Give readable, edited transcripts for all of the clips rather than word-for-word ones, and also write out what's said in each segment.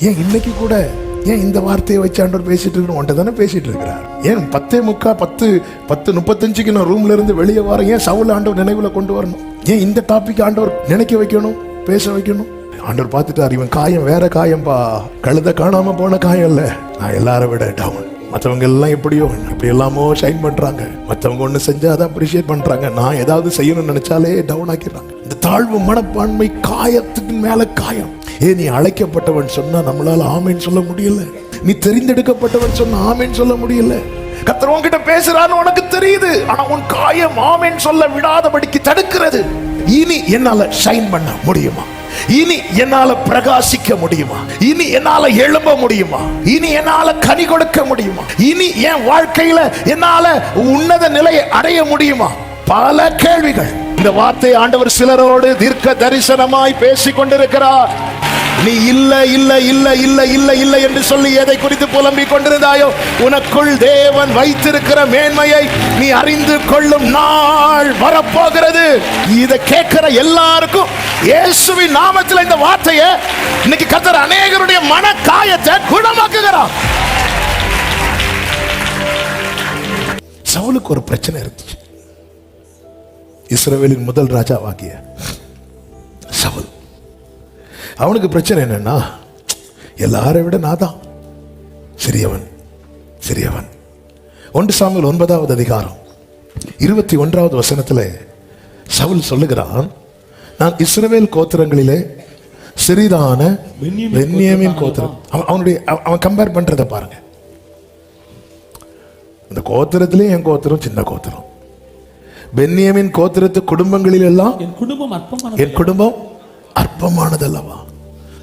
ஏன் இன்னைக்கு கூட ஏன் இந்த வார்த்தையை வச்சு ஆண்டவர் பேசிட்டு இருக்கணும்? உன்ட்ட தானே பேசிட்டு இருக்கிறார். ஏன் 10:45 நான் ரூம்ல இருந்து வெளியே வர ஏன் சவுல் ஆண்டவர் நினைவுல கொண்டு வரணும்? ஏன் இந்த டாபிக் ஆண்டவர் நினைக்க வைக்கணும், பேச வைக்கணும்? ஆண்டவர் பார்த்துட்டார், இவன் காயம் வேற காயம்பா, கழுத காணாம போன காயம் இல்ல. நான் எல்லாரும் விட டவுன். மற்றவங்க எல்லாம் எப்படியோ இப்படி எல்லாமோ ஷைன் பண்றாங்க, மற்றவங்க ஒண்ணு செஞ்சா அதை அப்ரிஷியேட் பண்றாங்க, நான் ஏதாவது செய்யணும்னு நினைச்சாலே டவுன் ஆக்கிடுறாங்க. இந்த தாழ்வு மனப்பான்மை காயத்துக்கு மேல காயம். நீ அழைக்கப்பட்டவன் சொன்னா நம்மளால ஆமேன்னு சொல்ல முடியல, நீ தெரிந்தெடுக்கப்பட்டவன் சொன்னா ஆமேன்னு சொல்ல முடியல. கர்த்தர் உன்கிட்ட பேசுறான்னு உனக்கு தெரியுது, ஆனா உன் காயம் ஆமேன்னு சொல்ல விடாதபடிக்கு தடுக்கிறது. இனி என்னால ஷைன் பண்ண முடியுமா? இனி என்னால பிரகாசிக்க முடியுமா? இனி என்னால எழும்ப முடியுமா? இனி என்னால கனி கொடுக்க முடியுமா? இனி என் வாழ்க்கையில என்னால உன்னத நிலையை அடைய முடியுமா? பல கேள்விகள். இந்த வார்த்தை ஆண்டவர் சிலரோடு தீர்க்க தரிசனமாய் பேசிக் கொண்டிருக்கிறார். நீ இல்ல இல்ல இல்ல இல்ல இல்ல இல்ல என்று சொல்லி எதை குறித்து புலம்பிக் கொண்டிருந்தாயோ, உனக்குள் தேவன் வைத்திருக்கிற மேன்மையை நீ அறிந்து கொள்ளும் நாள் வரப்போகிறது. இதை கேட்கிற எல்லாருக்கும் இயேசுவின் நாமத்தில் இந்த வார்த்தையை இன்னைக்கு கர்த்தர் அநேகருடைய மன காயத்தை குணமாக்குகிறார். சவுலுக்கு ஒரு பிரச்சனை இருந்துச்சு. இஸ்ரவேலின் முதல் ராஜாவாகிய சவுல், அவனுக்கு பிரச்சனை என்னன்னா, எல்லாரை விட நான் தான் சிறியவன் சிறியவன். 1 சாமுவேல் 9வது அதிகாரம் 21வது வசனத்தில் சவுல் சொல்லுகிறான், நான் இஸ்ரவேல் கோத்திரங்களிலே சிறிதான பென்யமீன் கோத்திரம். அவன் கம்பேர் பண்றத பாருங்க. இந்த கோத்திரத்திலே என் கோத்திரம் சின்ன கோத்திரம், பென்யமீன் கோத்திரத்து குடும்பங்களில் எல்லாம் என் குடும்பம் அற்பமானதல்லவா?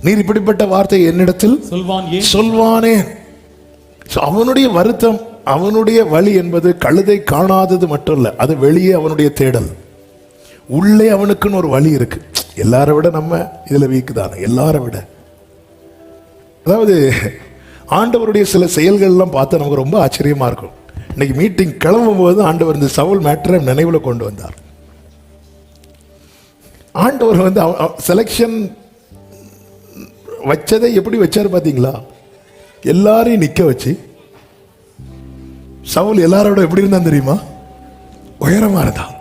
நீர் இப்படிப்பட்ட வார்த்தை என்னிடத்தில் சொல்வானேன்? அவனுடைய வருத்தம், அவனுடைய வலி என்பது கழுதை காணாதது மட்டும் இல்ல, அது வெளியே அவனுடைய தேடல், உள்ளே அவனுக்குன்னு ஒரு வலி இருக்கு. எல்லாரை விட நம்ம இதுல வீக்குதானே, எல்லாரை விட. அதாவது ஆண்டவருடைய சில செயல்கள் எல்லாம் பார்த்து நமக்கு ரொம்ப ஆச்சரியமா இருக்கும். இன்னைக்கு மீட்டிங் கிளம்பும் போது ஆண்டவர் இந்த சவுல் மேட்டரை நினைவுல கொண்டு வந்தார். ஆண்டவர் வந்து செலக்ஷன் வச்சதை எப்படி வச்சாரு பாத்தீங்களா? எல்லாரையும் நிக்க வச்சு, சவுல் எல்லாரோட எப்படி இருந்தான் தெரியுமா? உயரமா இருந்தான்.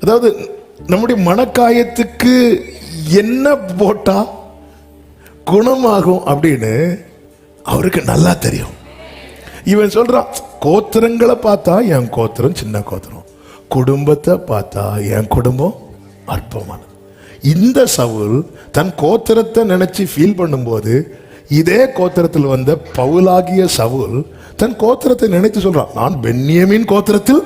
அதாவது நம்முடைய மனக்காயத்துக்கு என்ன போட்டா குணமாகும் அப்படின்னு அவருக்கு நல்லா தெரியும். இவன் சொல்றான், கோத்திரங்களை பார்த்தா என் கோத்திரம் சின்ன கோத்திரம், குடும்பத்தை பார்த்தா என் குடும்பம் அற்பமானது. இந்த சவுல் தன் கோத்திரத்தை நினைச்சு ஃபீல் பண்ணும்போது, இதே கோத்திரத்தில் வந்த பவுலாகிய சவுல் தன் கோத்திரத்தை நினைத்து சொல்றான், நான் பென்யமீன் கோத்திரத்தில்.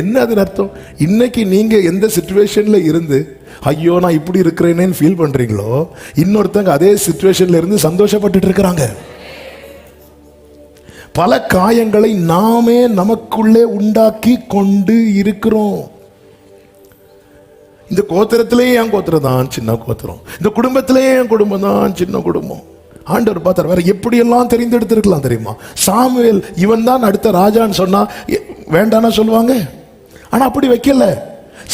என்ன அதன் அர்த்தம்? இன்னைக்கு நீங்க எந்த சிச்சுவேஷன்ல இருந்து ஐயோ நான் இப்படி இருக்கிறேன்னு ஃபீல் பண்றீங்களோ, இன்னொருத்தங்க அதே சிச்சுவேஷன்ல இருந்து சந்தோஷப்பட்டு இருக்கிறாங்க. பல காயங்களை நாமே நமக்குள்ளே உண்டாக்கி கொண்டு இருக்கிறோம். இந்த கோத்திரத்திலே என் கோத்திரம் தான் சின்ன கோத்திரம், இந்த குடும்பத்திலே என் குடும்பம் தான் சின்ன குடும்பம். ஆண்டவர் பார்த்தார், வேற எப்படி எல்லாம் தெரிந்தெடுத்திருக்கலாம் தெரியுமா? சாமுவேல் இவன் தான் அடுத்த ராஜான்னு சொன்னா வேண்டானா சொல்லுவாங்க, ஆனா அப்படி வைக்கல.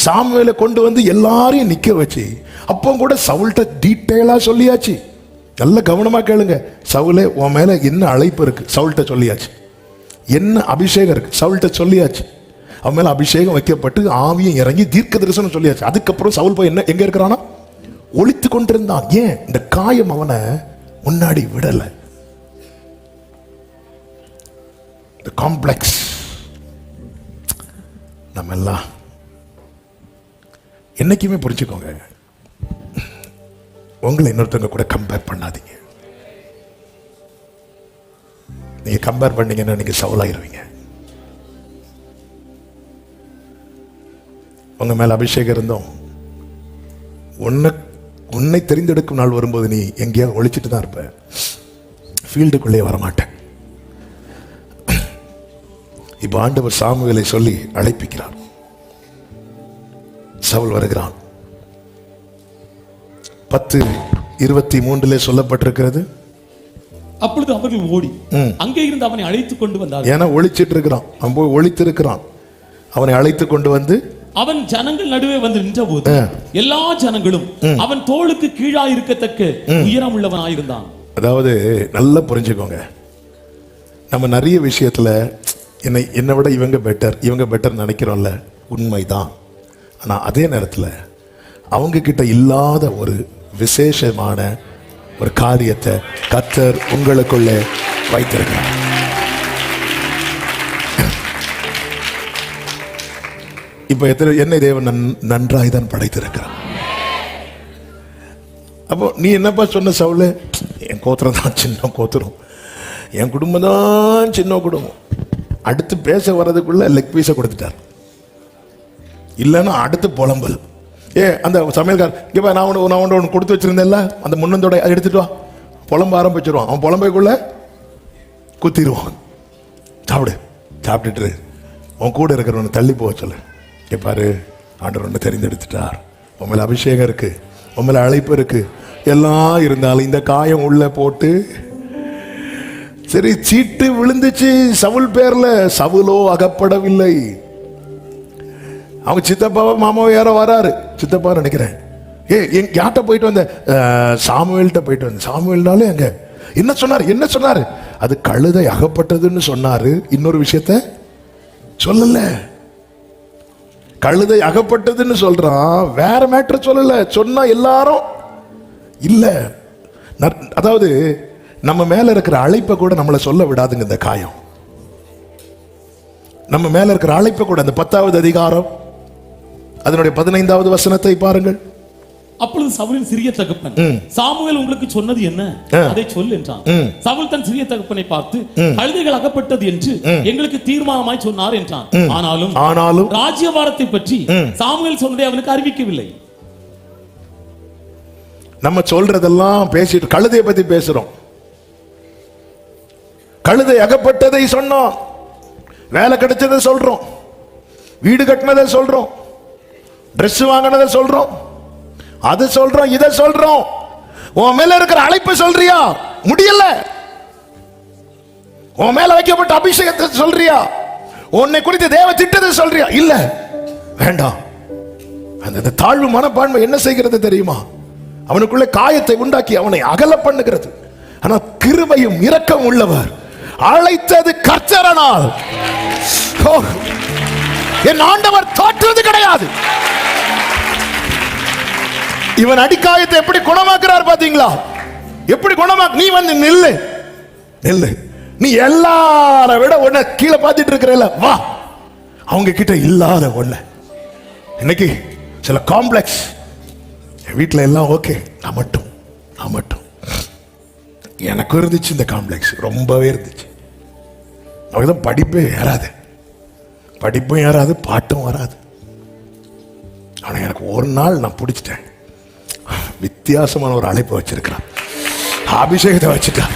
சாமுவேலை கொண்டு வந்து எல்லாரையும் நிக்க வச்சு, அப்போ கூட சவுல்ட்ட டீட்டெயிலா சொல்லியாச்சு. நல்ல கவனமா கேளுங்க. சவுலே, உன் மேல என்ன அழைப்பு இருக்கு சவுல்ட்ட சொல்லியாச்சு, என்ன அபிஷேகம் இருக்கு சவுல்ட்ட சொல்லியாச்சு. அவன் மேல அபிஷேகம் வைக்கப்பட்டு ஆவியும் இறங்கி தீர்க்க தரிசனம் சொல்லியாச்சு. அதுக்கப்புறம் சவுல் போய் என்ன எங்க இருக்கிறானா? ஒளித்து கொண்டிருந்தான். ஏன்? இந்த காயம் அவனை முன்னாடி விடல. இந்த காம்ப்ளெக்ஸ் நம்ம எல்லாம் என்னைக்குமே புரிஞ்சுக்கோங்க, உங்களை இன்னொருத்தவங்க கூட கம்பேர் பண்ணாதீங்க. நீங்க கம்பேர் பண்ணீங்கன்னா நீங்க சவுலாயிருவீங்க. உங்க மேல அபிஷேகம் இருந்தோம், உன்னை தெரிந்தெடுக்கும் நாள் வரும்போது நீ எங்கேயா ஒழிச்சிட்டு தான் இருப்ப, ஃபீல்டுக்குள்ளே வரமாட்டேன். இப்ப ஆண்டவர் சாமுவேலை சொல்லி அழைப்பிக்கிறார். சவுல் வருகிறான். 10:23 சொல்லப்பட்டிருக்கிறது, அப்பொழுது அவர்கள் ஓடி அங்கே இருந்து அவனை அழைத்துக் கொண்டு வந்தார். ஏன்னா ஒளிச்சிட்டு இருக்கிறான், அவன் போய் ஒளித்து இருக்கிறான். அவனை அழைத்து கொண்டு வந்து அவன் ஜனங்கள் நடுவே வந்து நின்ற போது எல்லா ஜனங்களும் அவன் தோளுக்கு கீழா இருக்கத்தக்க உயரம் உள்ளவனாயிருந்தான். அதாவது நல்லா புரிஞ்சுக்கோங்க, நம்ம நிறைய விஷயத்துல என்னை விட இவங்க பெட்டர் நினைக்கிறோம்ல, உண்மைதான். ஆனா அதே நேரத்துல அவங்க கிட்ட இல்லாத ஒரு விசேஷமான ஒரு காரியத்தை கர்த்தர் உங்களுக்குள்ளே வைத்திருக்கிறார். இப்ப என்னை தேவன் நன்றாய் தான் படைத்திருக்கிறார். அப்போ நீ என்னப்பா சொன்ன சவுல, என் கோத்திரம் தான் சின்ன கோத்திரம், என் குடும்பம் தான் சின்ன குடும்பம். அடுத்து பேச வர்றதுக்குள்ள லெக் பீஸை கொடுத்துட்டார். இல்லைன்னா அடுத்து புலம்பல். அந்த சமையல்கார் இங்கே நான் ஒன்று கொடுத்து வச்சிருந்தேன்ல, அந்த முன்னந்தோட அதை எடுத்துட்டு வா, புலம்ப ஆரம்பிச்சிருவான். அவன் புலம்பைக்குள்ள குத்திடுவான். சாப்பிட்டுட்டு உன் கூட இருக்கிறவனை தள்ளி போக சொல்லு. பாரு, ஆண்டவர் ஒன்று தெரிந்தெடுத்துட்டார், உன் மேல அபிஷேகம் இருக்கு, உன் மேல அழைப்பு இருக்கு, எல்லாம் இருந்தாலும் இந்த காயம் உள்ள போட்டு சரி சீட்டு விழுந்துச்சு சவுல் பேர்ல. சவுலோ அகப்படவில்லை. அவங்க சித்தப்பாவோ மாமாவோ யாரோ வராரு, சித்தப்பா நினைக்கிறேன். யார்கிட்ட போயிட்டு வந்த? சாமுவேல்கிட்ட போயிட்டு வந்த. சாமுவேல்னாலே அங்க என்ன சொன்னாரு? அது கழுதை அகப்பட்டதுன்னு சொன்னாரு. இன்னொரு விஷயத்த சொல்லல. கழுதை அகப்பட்டதுன்னு சொல்றான், வேற மேட்டர் சொல்லல. சொன்னா எல்லாரும் இல்ல. அதாவது நம்ம மேல இருக்கிற அழைப்பை கூட நம்மளை சொல்ல விடாதுங்க இந்த காயம். நம்ம மேல இருக்கிற அழைப்பை கூட, அந்த 10வது அதிகாரம் அதனுடைய 15வது வசனத்தை பாருங்கள். அப்பொழுது சவுலின் சிறிய தகப்பன், சாமுவேல் உங்களுக்கு சொன்னது என்ன, அதை சொல் என்றான். சவுல் தன் சிறிய தகப்பனை பார்த்து, கழுதைகள் அகப்பட்டது என்று எங்களுக்கு தீர்மானமாய் சொன்னார் என்றான். ஆனாலும் ராஜ்யபாரத்தை பற்றி சாமுவேல் சொன்னதை அவனுக்கு அறிவிக்கவில்லை. நம்ம சொல்றதெல்லாம் பேசிட்டு கழுதையை பத்தி பேசுறோம். கழுதை அகப்பட்டதை சொன்னோம், வேலை கிடைச்சதை சொல்றோம், வீடு கட்டினதை சொல்றோம், ட்ரெஸ் வாங்கினதை சொல்றோம், அது சொல்றோம், இதை சொல்றோம். உன் மேல இருக்கிற அழைப்பு சொல்றியா? முடியல. உன் மேல வைக்கப்பட்ட அபிஷேகத்தை சொல்றியா? உன்னை குறித்து தேவ திட்டத்தை சொல்றியா? இல்ல, வேண்டாம். அந்த தாழ்வு மனப்பான்மை என்ன செய்கிறது தெரியுமா? அவனுக்குள்ள காயத்தை உண்டாக்கி அவனை அகல பண்ணுகிறது. ஆனா கிருபையும் இரக்கம் உள்ளவர், அழைத்தது கர்த்தரானால் என் ஆண்டவர் தோற்றது கிடையாது. இவன் அடிக்காயத்தை எப்படி குணமாக்குறார் பாத்தீங்களா? எப்படி குணமாக்கு? நீ வந்து நில்லு. நீ எல்லார விட ஒன்ன கீழே பார்த்துட்டு இருக்கிற, வா. அவங்க கிட்ட இல்லாத ஒண்ணு. இன்னைக்கு சில காம்ப்ளெக்ஸ், வீட்டில் எல்லாம் ஓகே, நான் மட்டும் எனக்கு இருந்துச்சு இந்த காம்ப்ளெக்ஸ், ரொம்பவே இருந்துச்சு. அவங்கதான் படிப்பும் ஏறாது, பாட்டும் வராது. ஆனா எனக்கு ஒரு நாள் நான் பிடிச்சிட்டேன். வித்தியாசமான ஒரு அழைப்பு வச்சிருக்கிறான், அபிஷேகத்தை வச்சுட்டான்.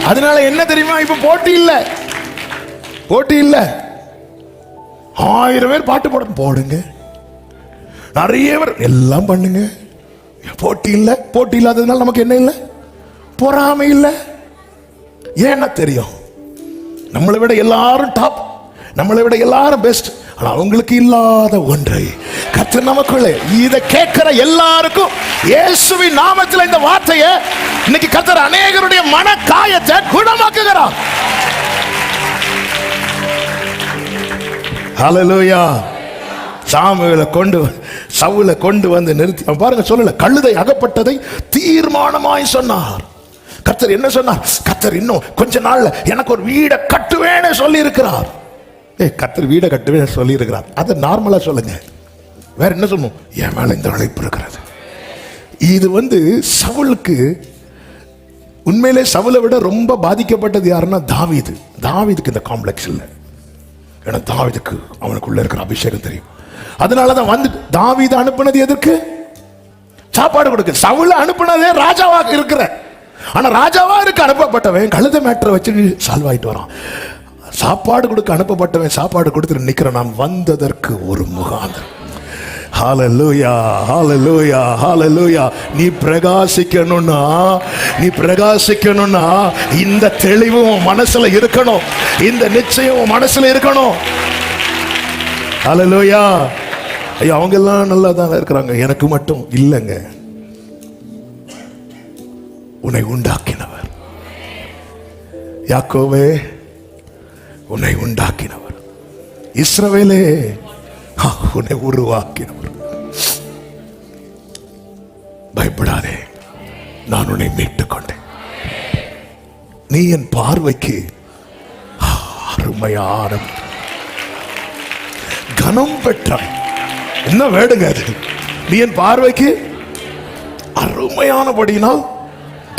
அதனால என்ன தெரியுமா? இப்ப போட்டி இல்ல. 1000 பேர் பாட்டு போடுங்க, நிறைய பேர் எல்லாம் பண்ணுங்க. போட்டி இல்லாததுனால நமக்கு என்ன இல்லை? பொறாமை இல்லை. ஏன்னா தெரியும், நம்மளை விட எல்லாரும் டாப், நம்மளை விட எல்லாரும் பெஸ்ட். ஆனா அவங்களுக்கு இல்லாத ஒன்றை கர்த்தர் நமக்குள்ளே, இதை கேட்கிற எல்லாருக்கும் இயேசுவின் நாமத்தில் இந்த வார்த்தையை இன்னைக்கு கர்த்தர் அநேகருடைய மன காயத்தை குணமாக்குகிறார். ஹல்லேலூயா. சவுலை கொண்டு வந்து நிறுத்தி பாருங்க, சொல்லல, கழுதை அகப்பட்டதை தீர்மானமாய் சொன்னார். கர்த்தர் என்ன சொன்னார்? கர்த்தர் இன்னும் கொஞ்ச நாள்ல எனக்கு ஒரு வீடை கட்டுவேன்னு சொல்லி இருக்கிறார். கர்த்தர் வீடை கட்டுவேன்னு சொல்லி இருக்கிறார். அதை நார்மலா சொல்லுங்க, வேற என்ன சொல்லணும்? என் மேல இந்த அழைப்பு இருக்கிறது. இது சவுலுக்கு உண்மையிலே சவுலை விட ரொம்ப பாதிக்கப்பட்டது யாருன்னா தாவீதுக்கு இந்த காம்ப்ளெக்ஸ் இல்லை. ஏன்னா தாவீதுக்கு அவனுக்குள்ள இருக்கிற அபிஷேகம் தெரியும். அதனாலதான் தாவீது அனுப்புனது எதற்கு? சாப்பாடு கொடுக்க. சவுல அனுப்புனதே ராஜாவா இருக்கிற, ஆனா ராஜாவா இருக்க அனுப்பப்பட்டவன் கழுதை மேட்டரை வச்சு சால்வ் ஆயிட்டு வரான். சாப்பாடு கொடுக்க அனுப்பப்பட்டவன் சாப்பாடு கொடுத்துட்டு நிக்கிற, நான் வந்ததற்கு ஒரு முகாந்திரம். ஹல்லேலூயா, ஹல்லேலூயா, ஹல்லேலூயா. நீ பிரகாசிக்கணும்னா இந்த தெளிவும் மனசுல இருக்கணும், இந்த நிச்சயம் மனசுல இருக்கணும். ஹல்லேலூயா. ஐயோ அவங்க எல்லாம் நல்லா தான் இருக்கிறாங்க, எனக்கு மட்டும் இல்லைங்க. உன்னை உண்டாக்கினவர் யாக்கோவே, உன்னை உண்டாக்கினவர் இஸ்ரவேலே, உன்னை உருவாக்கினவர். பயப்படாதே, நான் உன்னை மீட்டுக் கொண்டேன். நீ என் பார்வைக்கு அருமையான கனம் பெற்றாய். என்ன வேடுங்க அது? நீ என் பார்வைக்கு அருமையானபடினால்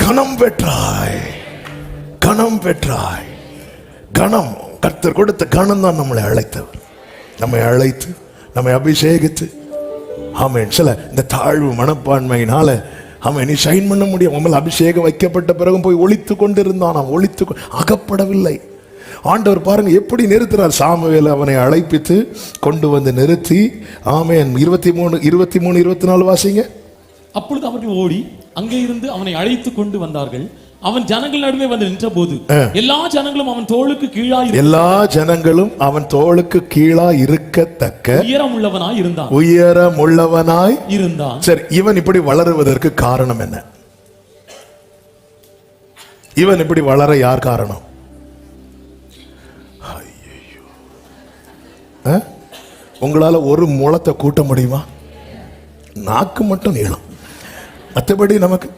கனம் பெற்றாய், கனம் பெற்றாய். கனம், கர்த்தர் கொடுத்த கனம் தான் நம்மளை அழைத்தவர், நம்மை அழைத்து நம்மை அபிஷேகித்து. ஆமென். சில இந்த தாழ்வு மனப்பான்மையினால ஆமென் நீ ஷைன் பண்ண முடியும். உண்மையில் அபிஷேகம் வைக்கப்பட்ட பிறகும் போய் ஒளித்து கொண்டிருந்தான். அவன் ஒளித்து அகப்படவில்லை. ஆண்டவர் பாருங்க எப்படி நிறுத்துறார். சாமுவேல் அவனை அழைப்பித்து கொண்டு வந்து நிறுத்தி. ஆமென். 23, 24 வாசிங்க. அப்பொழுது அவர்கள் ஓடி அங்கே இருந்து அவனை அழைத்து கொண்டு வந்தார்கள். அவன் ஜனங்கள் நடுவே வந்து நின்ற போது எல்லா ஜனங்களும் அவன் தோளுக்கு கீழாய், எல்லா ஜனங்களும் அவன் தோளுக்கு கீழாய் இருக்கத்தக்க உயரமுள்ளவனாய் இருந்தான், உயரமுள்ளவனாய் இருந்தான். சரி, இவன் இப்படி வளருவதற்கு காரணம் என்ன? இவன் இப்படி வளர யார் காரணம்? உங்களால ஒரு முளத்தை கூட்ட முடியுமா? நாக்கு மட்டும் நீளம். மற்றபடி நமக்கு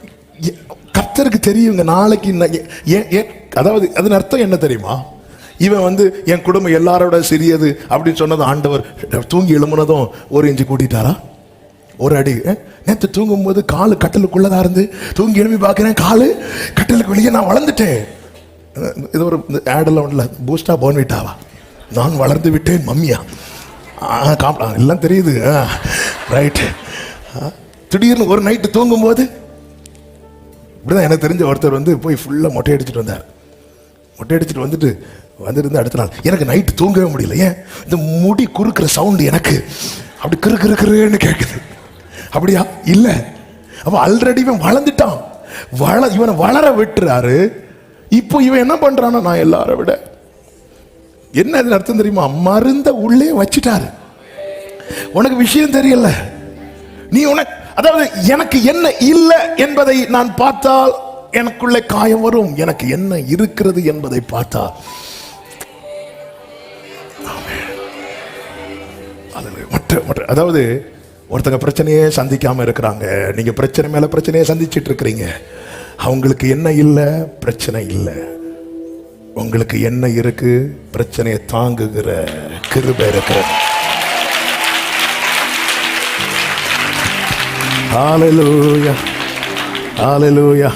கர்த்தருக்கு தெரியுங்க. நாளைக்கு அதாவது அதன் அர்த்தம் என்ன தெரியுமா? இவன் வந்து என் குடும்பம் எல்லாரோட சிறியது அப்படின்னு சொன்னது ஆண்டவர் தூங்கி எழுமுனதும் 1 இன்ச்சு கூட்டிட்டாரா? 1 அடி. நேற்று தூங்கும் போது காலு கட்டலுக்குள்ளதா இருந்து தூங்கி எழுப்பி பார்க்கிறேன், காலு கட்டலுக்கு வெளியே நான் வளர்ந்துட்டேன். இது ஒரு ஆடெல்லாம் ஒன்றும் இல்லை, பூஸ்டா போன்விட்டாவா, நான் வளர்ந்து விட்டேன் மம்மியா, எல்லாம் தெரியுது. ரைட். திடீர்னு ஒரு நைட்டு தூங்கும் போது இப்படிதான் எனக்கு தெரிஞ்ச ஒருத்தர் வந்து போய் ஃபுல்லாக மொட்டை அடிச்சுட்டு வந்தார். மொட்டை அடிச்சுட்டு வந்துட்டு அடுத்த நாள் எனக்கு நைட்டு தூங்கவே முடியல. ஏன்? இந்த முடி குறுக்கிற சவுண்டு எனக்கு அப்படி கிறுன்னு கேட்குது. அப்படியா? இல்லை. அப்போ ஆல்ரெடி இவன் வளர்ந்துட்டான். இவனை வளர விட்டுறாரு. இப்போ இவன் என்ன பண்றானா, நான் எல்லாரை விட என்ன அது அர்த்தம் தெரியுமா? மருந்த உள்ளே வச்சுட்டாரு. உனக்கு விஷயம் தெரியல. நீ உனக்கு அதாவது எனக்கு என்ன இல்லை என்பதை நான் பார்த்தால் எனக்குள்ளே காயம் வரும். எனக்கு என்ன இருக்கிறது என்பதை பார்த்தால் அதாவது ஒருத்தங்க பிரச்சனையே சந்திக்காம இருக்கிறாங்க. நீங்க பிரச்சனை மேல பிரச்சனையை சந்திச்சிட்டு இருக்கிறீங்க. அவங்களுக்கு என்ன இல்லை? பிரச்சனை இல்லை. உங்களுக்கு என்ன இருக்கு? பிரச்சனையை தாங்குகிற கிருபை இருக்கிற. ஹல்லேலூயா, ஹல்லேலூயா.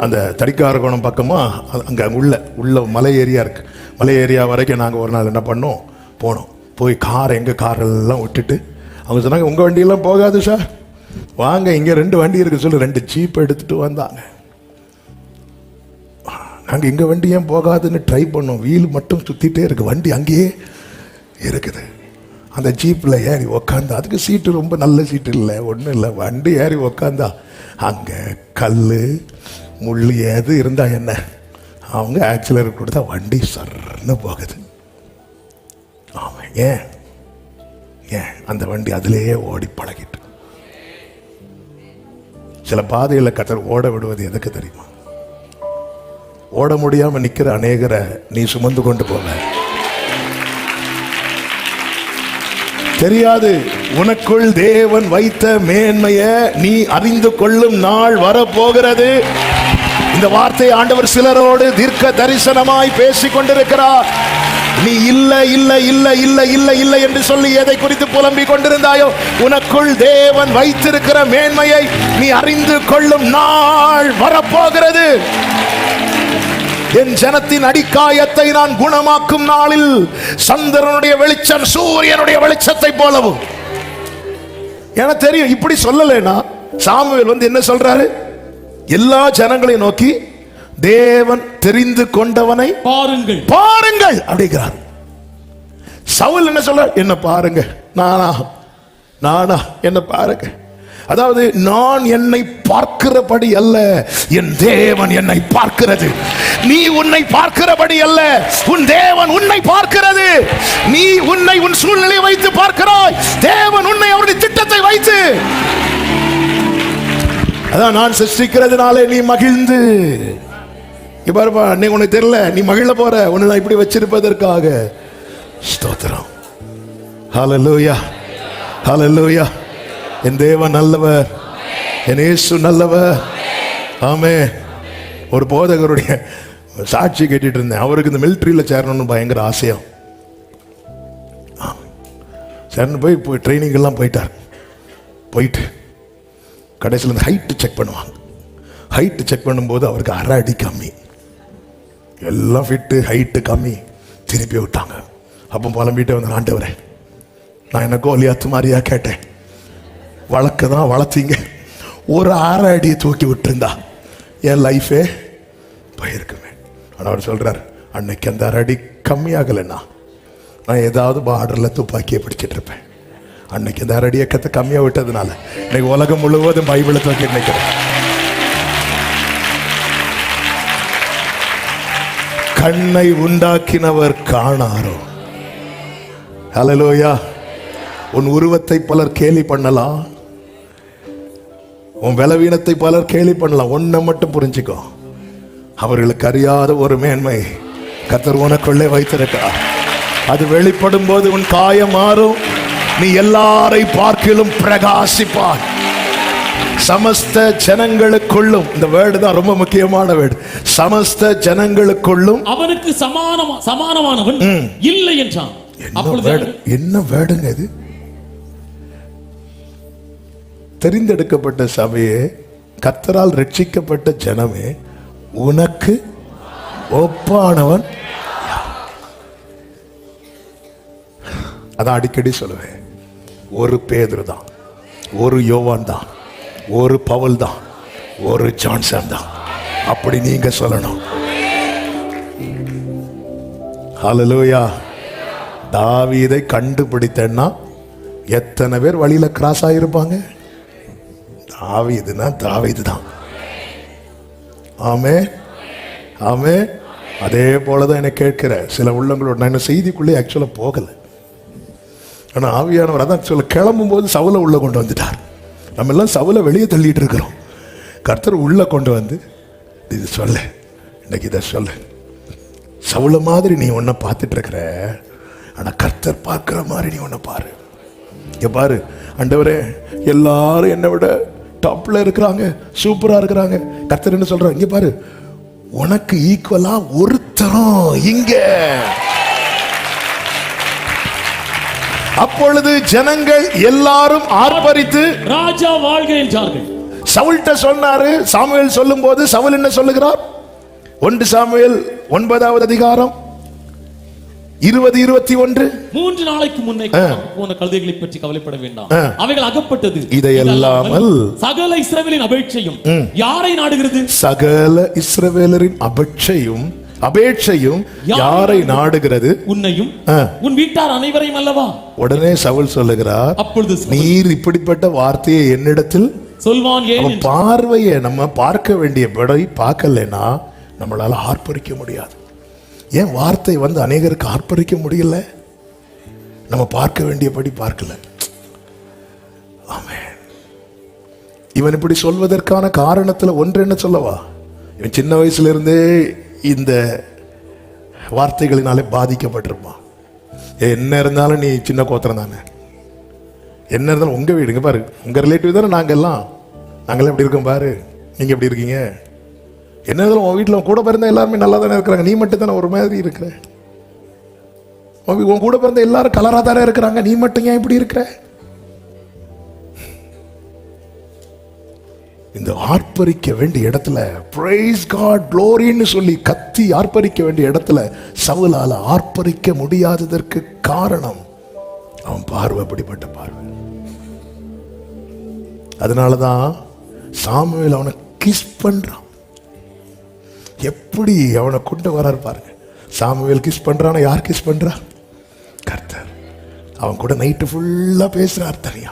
அந்த தடிக்காரகோணம் பக்கமா அங்கே உள்ள மலை ஏரியா இருக்கு. மலை ஏரியா வரைக்கும் நாங்கள் ஒரு நாள் என்ன பண்ணோம், போனோம். போய் எங்கள் காரெல்லாம் விட்டுட்டு அவங்க சொன்னாங்க, உங்கள் வண்டியெல்லாம் போகாது சார், வாங்க இங்கே 2 வண்டி இருக்கு சொல்லி 2 ஜீப் எடுத்துட்டு வந்தாங்க. நாங்கள் எங்கள் வண்டி ஏன் போகாதுன்னு ட்ரை பண்ணோம். வீல் மட்டும் சுற்றிட்டே இருக்கு, வண்டி அங்கேயே இருக்குது. அந்த ஜீப்பில் ஏறி உக்காந்தா, அதுக்கு சீட்டு ரொம்ப நல்ல சீட்டு இல்லை, ஒன்றும் இல்லை. வண்டி ஏறி உக்காந்தா அங்கே கல் முள் எது இருந்தா என்ன, அவங்க ஆக்சிலர் கொடுத்தா வண்டி சர்ன்னு போகுது. ஆமாம். ஏன் அந்த வண்டி அதிலேயே ஓடி பழகிட்டு. சில பாதையில் கத்தர் ஓட விடுவது எதுக்கு தெரியுமா? ஓட முடியாம நிக்கிற அநேகரை நீ சுமந்து கொண்டு போக தெரியாது. உனக்குள் தேவன் வைத்த மேன்மைய நீ அறிந்து கொள்ளும் நாள் வரப்போகிறது. இந்த வார்த்தை ஆண்டவர் சிலரோடு தீர்க்க தரிசனமாய் பேசிக் கொண்டிருக்கிறார். நீ இல்லை இல்லை இல்லை இல்லை இல்லை இல்லை என்று சொல்லி எதை குறித்து புலம்பிக் கொண்டிருந்தாயோ, உனக்குள் தேவன் வைத்திருக்கிற மேன்மையை நீ அறிந்து கொள்ளும் நாள் வரப்போகிறது. என் ஜனத்தின் அடிக்காயத்தை நான் குணமாக்கும் நாளில் சந்திரனுடைய வெளிச்சம் சூரியனுடைய வெளிச்சத்தை போலவும். எனக்கு தெரியும் இப்படி சொல்லலைன்னா சாமுவேல் வந்து என்ன சொல்றாரு? எல்லா ஜனங்களையும் நோக்கி தேவன் தெரிந்து கொண்டவனை பாருங்கள் பாருங்கள் அப்படிங்கிறார். சவுல் என்ன சொல்ற? என்ன பாருங்க, நானா என்ன பாருங்க. அதாவது நான் என்னை பார்க்கிறபடி அல்ல, என் தேவன் என்னை பார்க்கிறது. நீ உன்னை பார்க்கிறபடி அல்ல, உன் தேவன் உன்னை பார்க்கிறது. நீ உன்னை உன் சூழ்நிலையை வைத்து பார்க்கிறாய், தேவன் உன்னை அவருடைய திட்டத்தை வைத்து. அதான் நான் சிருஷ்டிக்கிறதுனாலே நீ மகிழ்ந்து. பாருப்பா, நீ உனக்கு தெரியல, நீ மகிழ போற, உன்னை நான் இப்படி வச்சிருப்பதற்காக. ஸ்தோத்திரம். ஹல்லேலூயா, ஹல்லேலூயா. என் தேவன் நல்லவர், என் இயேசு நல்லவர். ஆமென். ஒரு போதகருடைய சாட்சி கேட்டுட்டு இருந்தேன். அவருக்கு இந்த மிலிட்டரியில் சேரணும்னு பயங்கர ஆசையம். சேர்ந்து போய் ட்ரைனிங் எல்லாம் போயிட்டார். போயிட்டு கடைசியில் இந்த ஹைட்டு செக் பண்ணுவாங்க. ஹைட்டு செக் பண்ணும்போது அவருக்கு 1/2 அடி கம்மி, எல்லாம் ஃபிட்டு, ஹைட்டு கம்மி. திருப்பி விட்டாங்க. அப்போ புலம்பிட்டு வந்து, ஆண்டவரே நான் என்ன கோலியாத்து மாதிரியா கேட்டேன், வழக்கு தான் வளர்த்தீங்க, ஒரு 1/2 அடியை தூக்கி விட்டுருந்தா என் லைஃபே போயிருக்குமே. ஆனால் அவர் சொல்றார், அன்னைக்கு அந்த 1/2 அடி கம்மியாகலைன்னா நான் ஏதாவது பார்டரில் துப்பாக்கியை பிடிச்சிட்டு இருப்பேன். அன்னைக்கு அந்த 1/2 அடி இயக்கத்தை கம்மியாக விட்டதுனால இன்னைக்கு உலகம் முழுவதும் பைபிளை தூக்கி நினைக்கிறேன். கண்ணை உண்டாக்கினவர் காணாரோ. ஹல்லேலூயா. உன் உருவத்தை பலர் கேலி பண்ணலாம், உன் பலவீனத்தை பலர் கேலி பண்ணலாம். ஒன்றை மட்டும் புரிஞ்சுக்கோ, அவர்களுக்கு அறியாத ஒரு மேன்மை கர்த்தர் உனக்குள்ளே வைத்திருக்கிறார். அது வெளிப்படும் போது உன் காயம் மாறும், நீ எல்லாரை பார்க்கிலும் பிரகாசிப்பாய். சமஸ்த ஜனங்களுக்குள்ளும், இந்த வேர்டு தான் ரொம்ப முக்கியமான வேர்டு, சமஸ்த ஜனங்களுக்குள்ளும் அவனுக்கு சமானமானவன் இல்லை என்றான். என்ன வேர்டுங்க இது? தெரிந்தெடுக்கப்பட்ட சபையே, கர்த்தரால் ரட்சிக்கப்பட்ட ஜனமே, உனக்கு ஒப்பானவன். அதான் அடிக்கடி சொல்லுவேன், ஒரு பேதுரு தான், ஒரு யோவான் தான், ஒரு பவுல் தான், ஒரு ஜான்சன் தான். அப்படி நீங்க சொல்லணும். ஹல்லேலூயா. தாவீதை கண்டுபிடித்தேன்னா எத்தனை பேர் வழியில கிராஸ் ஆகிருப்பாங்க? தாவீதுனா தாவீது தான். ஆமே, ஆமே. அதே போலதான் எனக்கு கேட்கிற சில உள்ளங்களோட, நான் என்ன செய்திக்குள்ளே ஆக்சுவலா போகல, ஆனா ஆவியானவர் அதான் சொல்ல, கிளம்பும் போது சவுலை உள்ள கொண்டு வந்துட்டார். நம்ம எல்லாம் சவுலை வெளியே தள்ளிட்டு இருக்கிறோம். கர்த்தர் உள்ள கொண்டு வந்து, இது சொல்ல, இன்னைக்கு இதை சொல்ல, சவுல மாதிரி நீ ஒன்ன பார்த்துட்டு இருக்கிற, ஆனா கர்த்தர் பார்க்கிற மாதிரி நீ ஒன்ன பாரு. இங்க பாரு, ஆண்டவரே எல்லாரும் என்னை விட டாப்ல இருக்கிறாங்க, சூப்பரா இருக்கிறாங்க. கர்த்தர் என்ன சொல்றாங்க, இங்க பாரு, உனக்கு ஈக்குவலா ஒருத்தரும் இங்க. அப்பொழுது ஜனங்கள் எல்லாரும் ஆர்ப்பரித்து ராஜா வாழ்க என்றார்கள். சவுல்ட்ட சொன்னாரு. சாமுவேல் சொல்லும் போது சவுல் என்ன சொல்லுகிறார்? 1 சாமுவேல் 9வது அதிகாரம் 20-21. 3 நாளைக்கு முன்னே போன கழுதைகளை பற்றி கவலைப்பட வேண்டாம், அவைகள் அகப்பட்டது. இதையெல்லாமல் சகல இஸ்ரவேலின் அபேட்சையும் யாரை நாடுகிறது? சகல இஸ்ரவேலரின் அபேட்சையும் யாரை நாடுகிறது? உன்னையும் உன் வீட்டார் அனைவரையும் அல்லவா? உடனே சவுல் சொல்லுகிறார், அப்பொழுது நீர் இப்படிப்பட்ட வார்த்தையை என்னிடத்தில் சொல்வான் ஏன்? பார்வையை நம்ம பார்க்க வேண்டிய படை பார்க்கலனா நம்மளால ஆர்ப்பரிக்க முடியாது. ஏன் வார்த்தை வந்து அநேகருக்கு ஆர்ப்பரிக்க முடியல? நம்ம பார்க்க வேண்டியபடி பார்க்கல. ஆமென். இவன் இப்படி சொல்வதற்கான காரணத்துல ஒன்று என்ன சொல்லவா? இவன் சின்ன வயசுல இருந்தே இந்த வார்த்தைகளினாலே பாதிக்கப்பட்டிருப்பான். என்ன இருந்தாலும் நீ சின்ன கோத்திரம் தானே, என்ன இருந்தாலும் உங்க வீடுங்க பாரு, உங்க ரிலேட்டிவ் தானே நாங்கெல்லாம் எப்படி இருக்கோம் பாரு, நீங்க எப்படி இருக்கீங்க? என்ன இருந்தாலும் உன் வீட்டில் கூட பிறந்த எல்லாருமே நல்லா தானே இருக்கிறாங்க, நீ மட்டும் தானே ஒரு மாதிரி இருக்கிற. உன் கூட பிறந்த எல்லாரும் கலரா தானே இருக்கிறாங்க, நீ மட்டும் ஏன் இப்படி இருக்கிற? இந்த ஆர்ப்பரிக்க வேண்டிய இடத்துல பிரைஸ் காட் க்ளோரின்னு சொல்லி கத்தி ஆர்ப்பரிக்க வேண்டிய இடத்துல சவுலால ஆர்ப்பரிக்க முடியாததற்கு காரணம் அவன் பார்வை அப்படிப்பட்ட பார்வை. அதனாலதான் சாமுவேல் அவனை கிஸ் பண்றான். எப்படி அவனை கொண்டு வராரு பாருங்க. சாமுவேல் கிஸ் பண்றான, யார் கிஸ் பண்றா? கர்த்தர். அவன் கூட நைட்டு ஃபுல்லா பேசுறார் தனியா.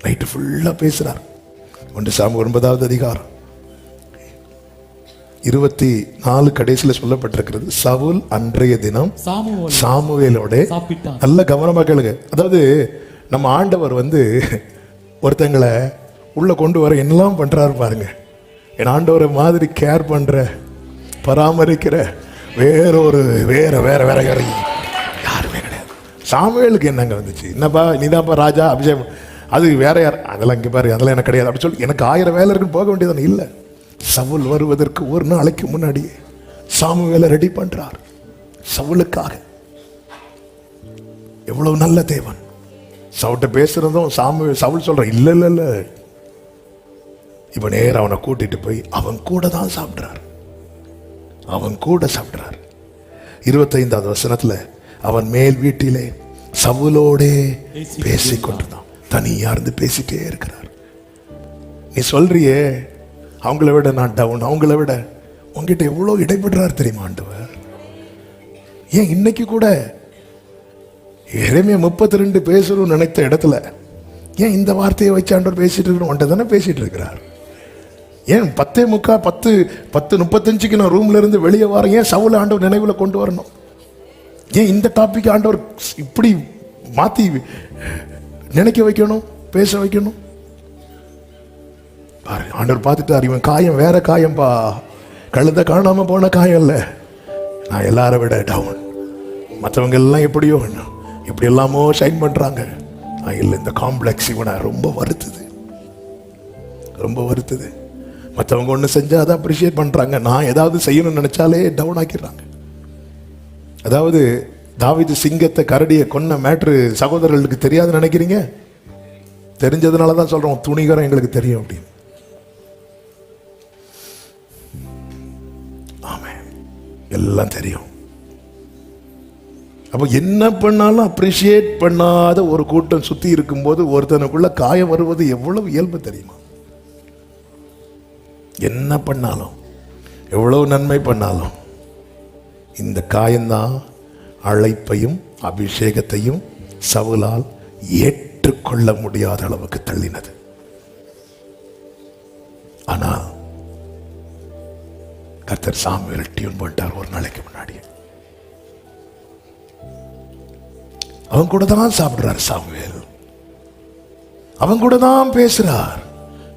நைட்டு ஃபுல்லா பேசுறார். 1 சாமுவேல் 9வது அதிகாரம் 24 கடைசியில் சொல்லப்பட்டிருக்கிறது. சவுல் அன்றைய தினம் சாமுவேலோட சாப்பிட்டான். நல்ல கவனமா கேளுங்க. அதாவது நம்ம ஆண்டவர் ஒருத்தங்களை உள்ள கொண்டு வர என்னெல்லாம் பண்றாரு பாருங்க. என் ஆண்டவரை மாதிரி கேர் பண்ற பராமரிக்கிற வேற யாருமே கிடையாது. சாமுவேலுக்கு என்னங்க வந்துச்சு? என்னப்பா நீதான்ப்பா ராஜா அபிஷேகம், அது வேற யார்? அதெல்லாம் இங்கே பாரு, அதெல்லாம் எனக்கு கிடையாது அப்படி சொல்லி எனக்கு 1000 வேலை இருக்குன்னு போக வேண்டியதானே. இல்லை, சவுல் வருவதற்கு ஒரு நாளைக்கு முன்னாடியே சாமுவேலை ரெடி பண்றார் சவுலுக்காக. எவ்வளவு நல்ல தேவன். சவுட்ட பேசுறதும் சவுல் சொல்ற இல்ல இல்ல இல்ல, இப்ப நேரம் அவனை கூட்டிட்டு போய் அவன் கூட தான் சாப்பிட்றார். அவன் கூட சாப்பிட்றார். 25வது வசனத்துல அவன் மேல் வீட்டிலே சவுலோடே பேசிக்கொண்டிருந்தான். தனியா இருந்து பேசிட்டே இருக்கிறார். நீ சொல்றியே அவங்கள விட நான் டவுன், அவங்கள விட உங்ககிட்ட எவ்வளவு இடைபெற்றார் தெரியுமா ஆண்டவர்? ஏன் இன்னைக்கு கூட எரேமியா 32 பேசணும்னு நினைத்த இடத்துல ஏன் இந்த வார்த்தையை வச்சு ஆண்டவர் பேசிட்டு இருக்கணும்? உன்ட்ட தானே பேசிட்டு இருக்கிறார். ஏன் 10:35 நான் ரூம்ல இருந்து வெளியே வரேன்? ஏன் சவுல ஆண்டவர் நினைவுல கொண்டு வரணும்? ஏன் இந்த டாபிக் ஆண்டவர் இப்படி மாத்தி நினைக்க வைக்கணும், பேச வைக்கணும்? பாரு, ஆண்டவர் பார்த்துட்டார், இவன் காயம் வேற காயம்பா, கழுத காணாம போன காயம் இல்ல. நான் எல்லாரை விட டவுன், மற்றவங்க எல்லாம் எப்படியோ இப்படி எல்லாமோ ஷைன் பண்றாங்க. இல்லை, இந்த காம்ப்ளெக்ஸ் இவனை ரொம்ப வருத்துது, ரொம்ப வருத்துது. மற்றவங்க ஒன்று செஞ்சா அதை அப்ரிஷியேட் பண்றாங்க, நான் ஏதாவது செய்யணும்னு நினைச்சாலே டவுன் ஆக்கிடுறாங்க. அதாவது தாவீது சிங்கத்தை கரடியை கொன்ன மேட்ரு சகோதரர்களுக்கு தெரியாதுன்னு நினைக்கிறீங்க? தெரிஞ்சதுனால தான் சொல்றோம், துணிகரம் எங்களுக்கு தெரியும் அப்படின்னு. ஆமே, எல்லாம் தெரியும். அப்போ என்ன பண்ணாலும் அப்ரிஷியேட் பண்ணாத ஒரு கூட்டம் சுத்தி இருக்கும்போது ஒருத்தனுக்குள்ள காயம் வருவது எவ்வளவு இயல்பு தெரியுமா? என்ன பண்ணாலும், எவ்வளவு நன்மை பண்ணாலும், இந்த காயம்தான் அழைப்பையும் அபிஷேகத்தையும் சவுலால் ஏற்றுக்கொள்ள முடியாத அளவுக்கு தள்ளினது. ஆனால் கர்த்தர் சாமுவேல் டியூன் பண்ணிட்டார். ஒரு நாளைக்கு முன்னாடி அவன் கூட தான் சாப்பிடுறார் சாமுவேல், அவன் கூட தான் பேசுறார்.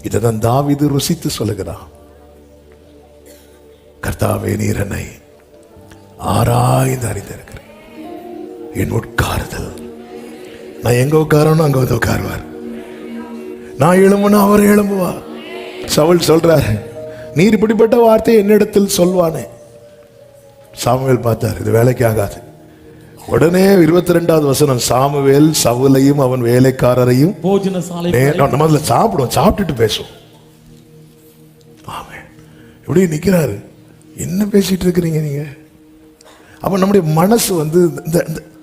இதைதான் தாவீது ருசித்து சொல்லுகிறான். கர்த்தாவே, நீர் என்னை ஆராய்ந்து அறிந்திருக்கிறேன். என் உட்காருதல், நான் எங்க உட்காரணும் அங்க வந்து உட்காருவார். நான் எழும்புனா அவர் எழும்புவார். சவுல் சொல்றார், நீர் இப்படிப்பட்ட வார்த்தை என்னிடத்தில் சொல்வானே. சாமுவேல் பார்த்தார், இது வேலைக்கு ஆகாது. உடனே 22வது வசனம், சாமுவேல் சவுலையும் அவன் வேலைக்காரரையும் நம்ம சாப்பிடுவோம், சாப்பிட்டுட்டு பேசுவோம். ஆமே, இப்படி நிக்கிறாரு. என்ன பேசிட்டு இருக்கிறீங்க நீங்க? அப்ப நம்முடைய மனசு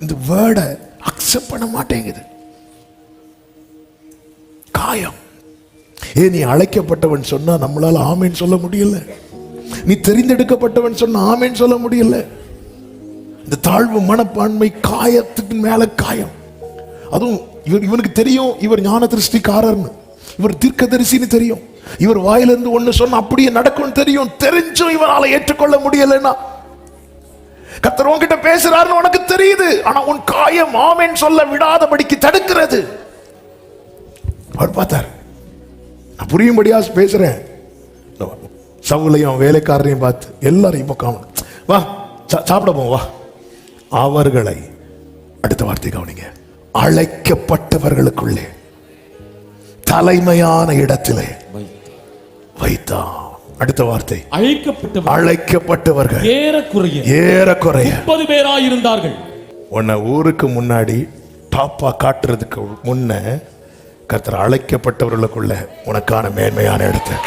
இந்த வேர்டை அக்செப்ட் பண்ண மாட்டேங்குது. காயம். நீ அழைக்கப்பட்டவன் சொன்னா நம்மளால ஆமேன் சொல்ல முடியல. நீ தெரிந்தெடுக்கப்பட்டவன் சொன்னா ஆமேன் சொல்ல முடியல. இந்த தாழ்வு மனப்பான்மை, காயத்துக்கு மேல காயம். அதுவும் இவனுக்கு தெரியும் இவர் ஞான திருஷ்டிக்காரர்னு, இவர் தீர்க்கதரிசின்னு தெரியும், இவர் வாயிலிருந்து ஒண்ணு சொன்ன அப்படியே நடக்கும் தெரியும். தெரிஞ்சும் இவனால ஏற்றுக்கொள்ள முடியலன்னா, கர்த்தர் உன்கிட்ட பேசுறாருன்னு உனக்கு தெரியுது, ஆனா உன் காயம் ஆமென் சொல்ல விடாதபடிக்கு தடுக்கிறது. அவர் பார்த்தார், நான் புரியும்படியா பேசுறேன். சவுலையும் வேலைக்காரரையும் பார்த்து எல்லாரையும் காமன், வா சாப்பிட போவோம் வா. அவர்களை, அடுத்த வார்த்தை கவனிங்க, அழைக்கப்பட்டவர்களுக்குள்ளே தலைமையான இடத்திலே வைத்தான். அடுத்த வார்த்தை, அழைக்கப்பட்டவர்கள் ஏறக்குறைய 30 பேராய் இருந்தார்கள். உன்னை ஊருக்கு முன்னாடி டாப்பா காட்டுறதுக்கு முன்ன கர்த்தர் அழைக்கப்பட்டவர்களுக்குள்ள உனக்கான மேன்மையான இடத்தை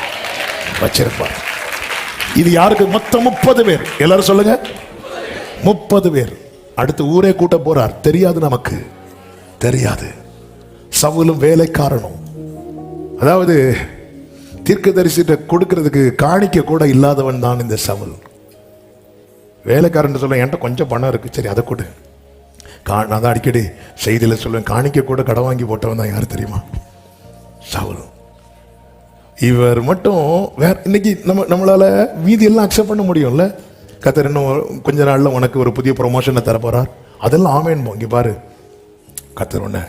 வச்சிருப்பார். இது யாருக்கு? மொத்தம் 30 பேர். எல்லாரும் சொல்லுங்க, 30 பேர். அடுத்து ஊரே கூட்ட போறார். தெரியாது, நமக்கு தெரியாது. சவுலும் வேலைக்காரனும், அதாவது தீர்க்கதரிசிட்ட கொடுக்கிறதுக்கு காணிக்க கூட இல்லாதவன் தான் இந்த சவுல். வேலைக்காரன் சொல்ல, என்கிட்ட கொஞ்சம் பணம் இருக்கு, சரி அதை கொடு. நான் தான் அடிக்கடி செய்தியில் சொல்லுவேன், காணிக்க கூட கடன் வாங்கி போட்டவன் தான் யார் தெரியுமா? சவுல். இவர் மட்டும் வேற. இன்னைக்கு நம்மளால மீதி எல்லாம் அக்செப்ட் பண்ண முடியும்ல. கர்த்தர் இன்னும் கொஞ்ச நாள்ல உனக்கு ஒரு புதிய ப்ரொமோஷனை தர போறார், அதெல்லாம் ஆமேன். இங்க பாரு, கர்த்தர் உன்னை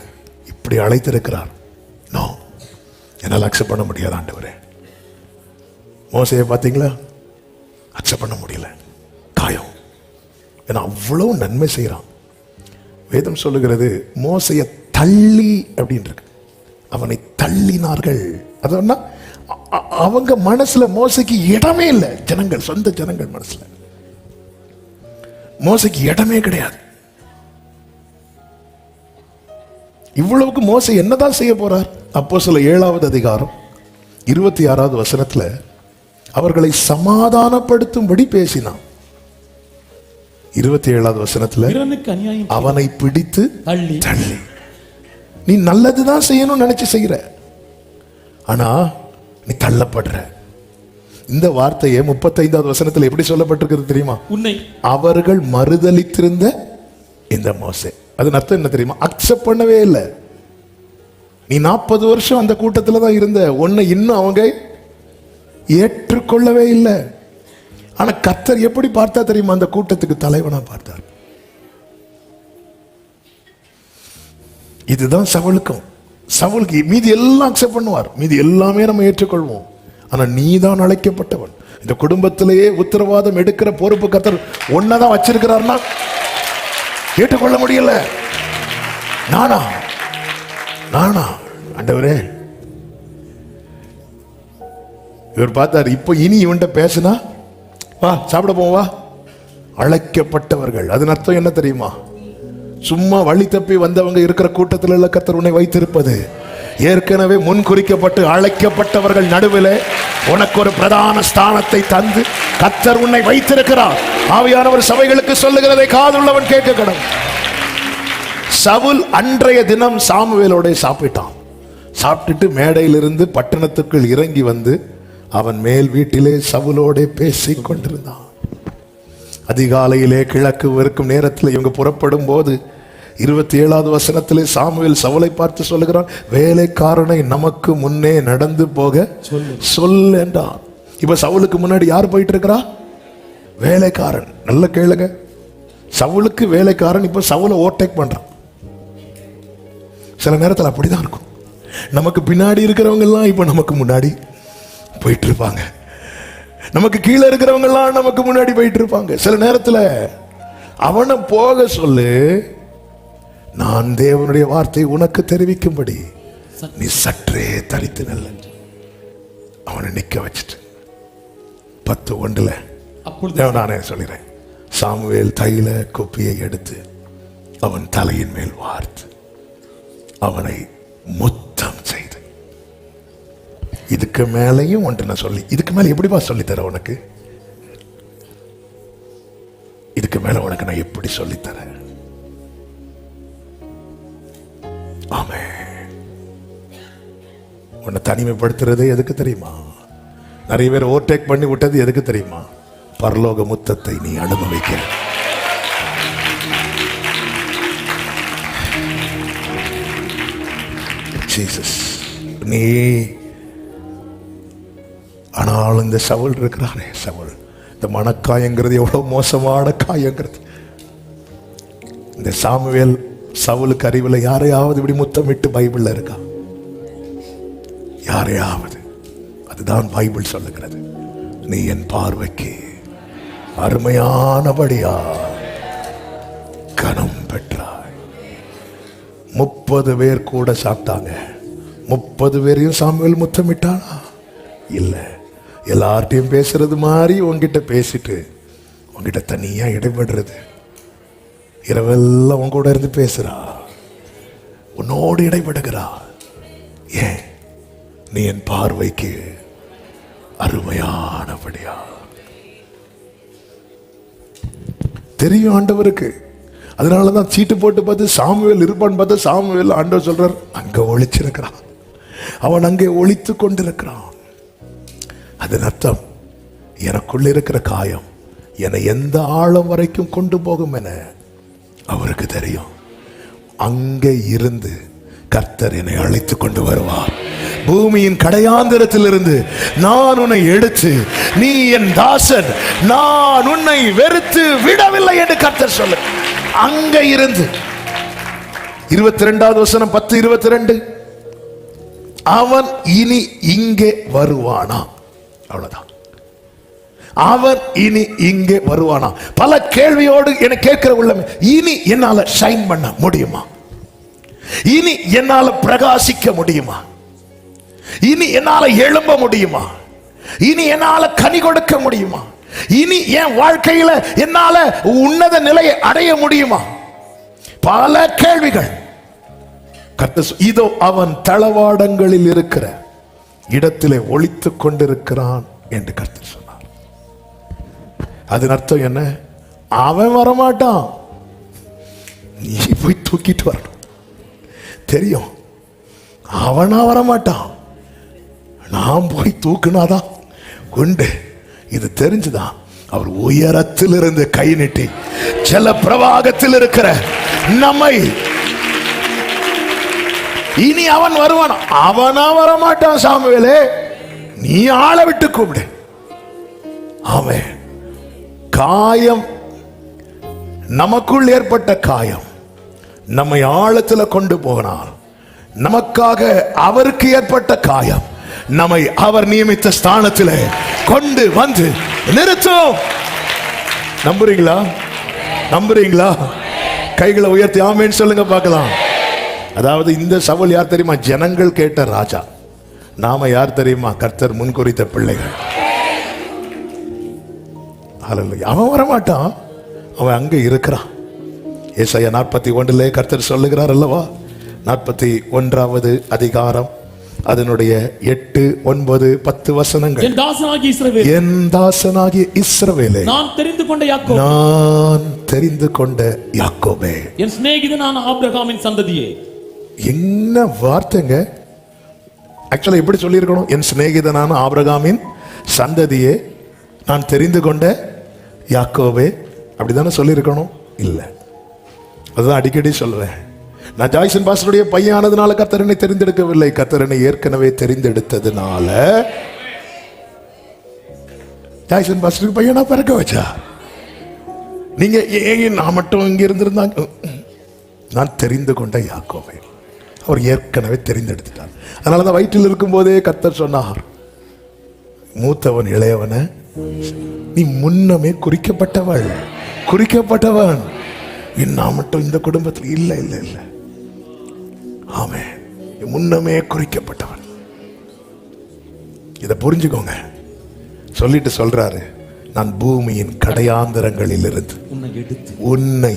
இப்படி அழைத்திருக்கிறார். நோ, என்னால் அக்செப்ட் பண்ண முடியாது ஆண்டவரே. மோசையை பார்த்தீங்களா? அக்செப்ட் பண்ண முடியல, காயம். ஏன்னா அவ்வளவு நன்மை செய்யறான். வேதம் சொல்லுகிறது மோசையை தள்ளி அப்படின்னு இருக்கு. அவனை தள்ளினார்கள். அதனா அவங்க மனசுல மோசைக்கு இடமே இல்லை. ஜனங்கள், சொந்த ஜனங்கள் மனசுல மோசைக்கு இடமே கிடையாது. இவ்வளவுக்கு மோசை என்னதான் செய்ய போறார்? அப்போஸ்தலர் 7வது அதிகாரம் 26வது வசனத்துல அவர்களை சமாதானப்படுத்தும்படி பேசினான். 27வது வசனத்துல அவனை பிடித்து தள்ளி, நீ நல்லதுதான் செய்யணும்னு நினைச்சு செய்யற, ஆனா நீ தள்ளப்படுற. இந்த வார்த்தையை 35வது வசனத்துல எப்படி சொல்லப்பட்டிருக்கிறது தெரியுமா? உன்னை அவர்கள் மறுதலித்திருந்த இந்த மோசே. அது அர்த்தம் என்ன தெரியுமா? அக்செப்ட் பண்ணவே இல்லை. நீ 40 வருஷம் அந்த கூட்டத்துல தான் இருந்த, உன்னை இன்னும் அவங்க ஏற்றுக்கொள்ளவே இல்லை. ஆனா கர்த்தர் எப்படி பார்த்தா தெரியுமா? அந்த கூட்டத்துக்கு தலைவனா பார்த்தார். இதுதான் சவுலுக்கும். சவுலுக்கு மீதி எல்லாம் அக்செப்ட் பண்ணுவார், மீதி எல்லாமே நம்ம ஏற்றுக்கொள்வோம். ஆனா நீ தான் அழைக்கப்பட்டவன். இந்த குடும்பத்திலேயே உத்தரவாதம் எடுக்கிற பொறுப்பு கர்த்தர் ஒன்னதான் வச்சிருக்கிறார்னா ஏற்றுக்கொள்ள முடியல. நானா ஆண்டவரே? இவர் பார்த்தார். இப்போ இனி இவன்கிட்ட பேசுனா, வா சாப்பிட போவா. அழைக்கப்பட்டவர்கள், அதன் அர்த்தம் என்ன தெரியுமா? சும்மா வழி தப்பி வந்தவங்க இருக்கிற கூட்டத்தில் கர்த்தர் உன்னை வைத்திருப்பது. ஏற்கனவே முன் குறிக்கப்பட்டு அழைக்கப்பட்டவர்கள் நடுவில் உனக்கு ஒரு பிரதான ஸ்தானத்தை தந்து கர்த்தர் உன்னை வைத்திருக்கிறார். ஆவியானவர் சபைகளுக்கு சொல்லுகிறதை காதுள்ளவன் கேட்க கடவுள். சவுல் அன்றைய தினம் சாமுவேலோட சாப்பிட்டான். சாப்பிட்டுட்டு மேடையிலிருந்து பட்டணத்துக்குள் இறங்கி வந்து அவன் மேல் வீட்டிலே சவுலோட பேசிக் கொண்டிருந்தான். அதிகாலையிலே கிழக்கு இருக்கும் நேரத்தில் இவங்க புறப்படும் போது 27வது வசனத்திலே சாமுவேல் சவுலை பார்த்து சொல்லுகிறான், வேலைக்காரனை நமக்கு முன்னே நடந்து போக சொல் என்றான். இப்ப சவுலுக்கு முன்னாடி யார் போயிட்டு இருக்கிறா? வேலைக்காரன். நல்ல கேளுங்க, சவுலுக்கு வேலைக்காரன் இப்ப சவுலை ஓவர்டேக் பண்றான். சில நேரத்தில் அப்படிதான் இருக்கும். நமக்கு பின்னாடி இருக்கிறவங்க எல்லாம் இப்ப நமக்கு முன்னாடி போயிட்டு இருப்பாங்க, நமக்கு கீழே இருக்கிறவங்க எல்லாம் நமக்கு முன்னாடி போயிட்டு இருப்பாங்க. சில நேரத்தில் அவனை போக சொல்லு, நான் தேவனுடைய வார்த்தை உனக்கு தெரிவிக்கும்படி நீ சற்றே தரித்து நல்ல. அவனை நிக்க வச்சுட்டு 10:1 நானே சொல்கிறேன், சாமுவேல் தைல குப்பியை எடுத்து அவன் தலையின் மேல் வார்த்து அவனை முத்தம் செய்து, இதுக்கு மேலையும் ஒன்று நான் சொல்லி, இதுக்கு மேல எப்படிப்பா சொல்லித்தர உனக்கு? இதுக்கு மேல உனக்கு நான் எப்படி சொல்லித்தரேன்? ஆமே. உன்னை தனிமைப்படுத்துறது எதுக்கு தெரியுமா? நிறைய பேர் ஓவர்டேக் பண்ணி விட்டது எதுக்கு தெரியுமா? பரலோக முத்தத்தை நீ அனுபவிக்க. ஜீசஸ் நீ. ஆனால் இந்த சவுல் இருக்கிறானே, சவுல், இந்த மனக்காயங்கிறது எவ்வளவு மோசமான காயங்கிறது. இந்த சாமுவேல் சவுலுக்கு அறிவில் யாரையாவது இப்படி முத்தமிட்டு பைபிள்ல இருக்கா? யாரையாவது? அதுதான் பைபிள் சொல்லுகிறது, நீ என் பார்வைக்கு அருமையானபடியா கனம் பெற்றாய். 30 பேர் கூட சாப்பிட்டாங்க. 30 பேரையும் சாமுவேல் முத்தமிட்டானா? இல்லை. எல்லார்ட்டையும் பேசுறது மாதிரி உங்ககிட்ட பேசிட்டு உங்ககிட்ட தனியா இடைபடுறது. இரவெல்லாம் உங்க கூட இருந்து பேசுறா, உன்னோடு இடைபடுகிறா. ஏன்? நீ என் பார்வைக்கு அருமையானபடியா. தெரியும் ஆண்டவருக்கு. அதனாலதான் சீட்டு போட்டு பார்த்து சாமுவேல் இருப்பான்னு பார்த்தா சாமுவேல் ஆண்டவர் சொல்றார், அங்க ஒளிச்சிருக்கிறான், அவன் அங்கே ஒளித்து கொண்டிருக்கிறான். அதன் அர்த்தம், எனக்குள்ள இருக்கிற காயம் என்னை எந்த ஆழம் வரைக்கும் கொண்டு போகும் என அவருக்கு தெரியும். அங்கே இருந்து கர்த்தர் என்னை அழைத்து கொண்டு வருவார். பூமியின் கடையாந்திரத்திலிருந்து நான் உன்னை எடுத்து நீ என் தாசன், நான் உன்னை வெறுத்து விடவில்லை என்று கர்த்தர் சொல்ல. அங்க இருந்து 22வது வசனம் 10:22, அவன் இனி இங்கே வருவானா? அவ்வளவுதான். அவன் இனி இங்கே வருவானா? பல கேள்வியோடு என கேட்கிற உள்ளமே, இனி என்னால ஷைன் பண்ண முடியுமா? இனி என்னால பிரகாசிக்க முடியுமா? இனி என்னால எழும்ப முடியுமா? இனி என்னால கனி கொடுக்க முடியுமா? இனி என் வாழ்க்கையில என்னால உன்னத நிலையை அடைய முடியுமா? பல கேள்விகள். இதோ அவன் தளவாடங்களில் இருக்கிற இடத்திலே ஒளித்துக் கொண்டிருக்கிறான் என்று கர்த்தர் சொன்னார். அதன் அர்த்தம் என்ன? அவன் வரமாட்டான், நீ போய் தூக்கிட்டு வரணும். தெரியும், அவனா வரமாட்டான், நான் போய் தூக்குனாதான் உண்டு. இது தெரிஞ்சுதான் அவர் உயரத்திலிருந்து கை நீட்டி ஜல பிரவாகத்தில் இருக்கிற நம்மை, இனி அவன் வருவான். அவனா வரமாட்டான் சாமுவேலே, நீ ஆளை விட்டு கூப்பிடு. அவன் காயம், நமக்குள் ஏற்பட்ட காயம் நம்மை ஆழத்தில் கொண்டு போனார். நமக்காக அவருக்கு ஏற்பட்ட காயம் நம்மை அவர் நியமித்த ஸ்தானத்தில் கொண்டு வந்து நிறுத்தும். நம்புறீங்களா? நம்புறீங்களா? கைகளை உயர்த்தி ஆமென் சொல்லுங்க பார்க்கலாம். அதாவது இந்த சவுல் யார் தெரியுமா? ஜனங்கள் கேட்ட ராஜா. நாம யார் தெரியுமா? கர்த்தர் முன்குறித்த பிள்ளைகள். அவன் வரமாட்டான், அவன் அங்க இருக்கிறான். ஏசாயா 41 கர்த்தர் சொல்லுகிறார் அல்லவா, 41வது அதிகாரம் அதனுடைய 8, 9, 10 வசனங்கள். என் தாசனாகிய இஸ்ரவேலே, என் தாசனாகிய இஸ்ரவேலே, நான் தெரிந்து கொண்ட யாக்கோபே, நான் தெரிந்து கொண்ட யாக்கோபே, என் சிநேகிதனான ஆபிரகாமின் சந்ததியே. என்ன வார்த்தைங்க! ஆக்சுவலா எப்படி சொல்லியிருக்கணும்? என் சிநேகிதனான ஆபிரகாமின் சந்ததியே, நான் தெரிந்து கொண்ட யாக்கோபே, அப்படிதானே சொல்லியிருக்கணும்? இல்லை, அதுதான் அடிக்கடி சொல்றேன். நான் ஜாய்சன் பாஸ்டருடைய பையனானதுனால கர்த்தர் என்னை தெரிந்தெடுக்கவில்லை, கர்த்தர் என்னை ஏற்கனவே தெரிந்தெடுத்ததுனால ஜாய்சன் பாஸ்டருக்கு பையனா பிறக்க வச்சா. நீங்க நான் மட்டும் இங்க இருந்திருந்தாங்க. நான் தெரிந்து கொண்ட யாக்கோபே அவர் ஏற்கனவே தெரிந்தெடுத்துட்டார். அதனாலதான் வயிற்றில் இருக்கும் போதே கர்த்தர் சொன்னார், மூத்தவன் இளையவனை நீ முன்னமே குறிக்கப்பட்டவள், குறிக்கப்பட்டவன். நான் மட்டும் இந்த குடும்பத்தில் இல்லை இல்லை இல்லை, ஆமென், முன்னமே குறிக்கப்பட்டவன். இதை புரிஞ்சுக்கோங்க. சொல்லிட்டு சொல்றாரு, நான் பூமியின் கடையாந்தரங்களில் இருந்து உன்னை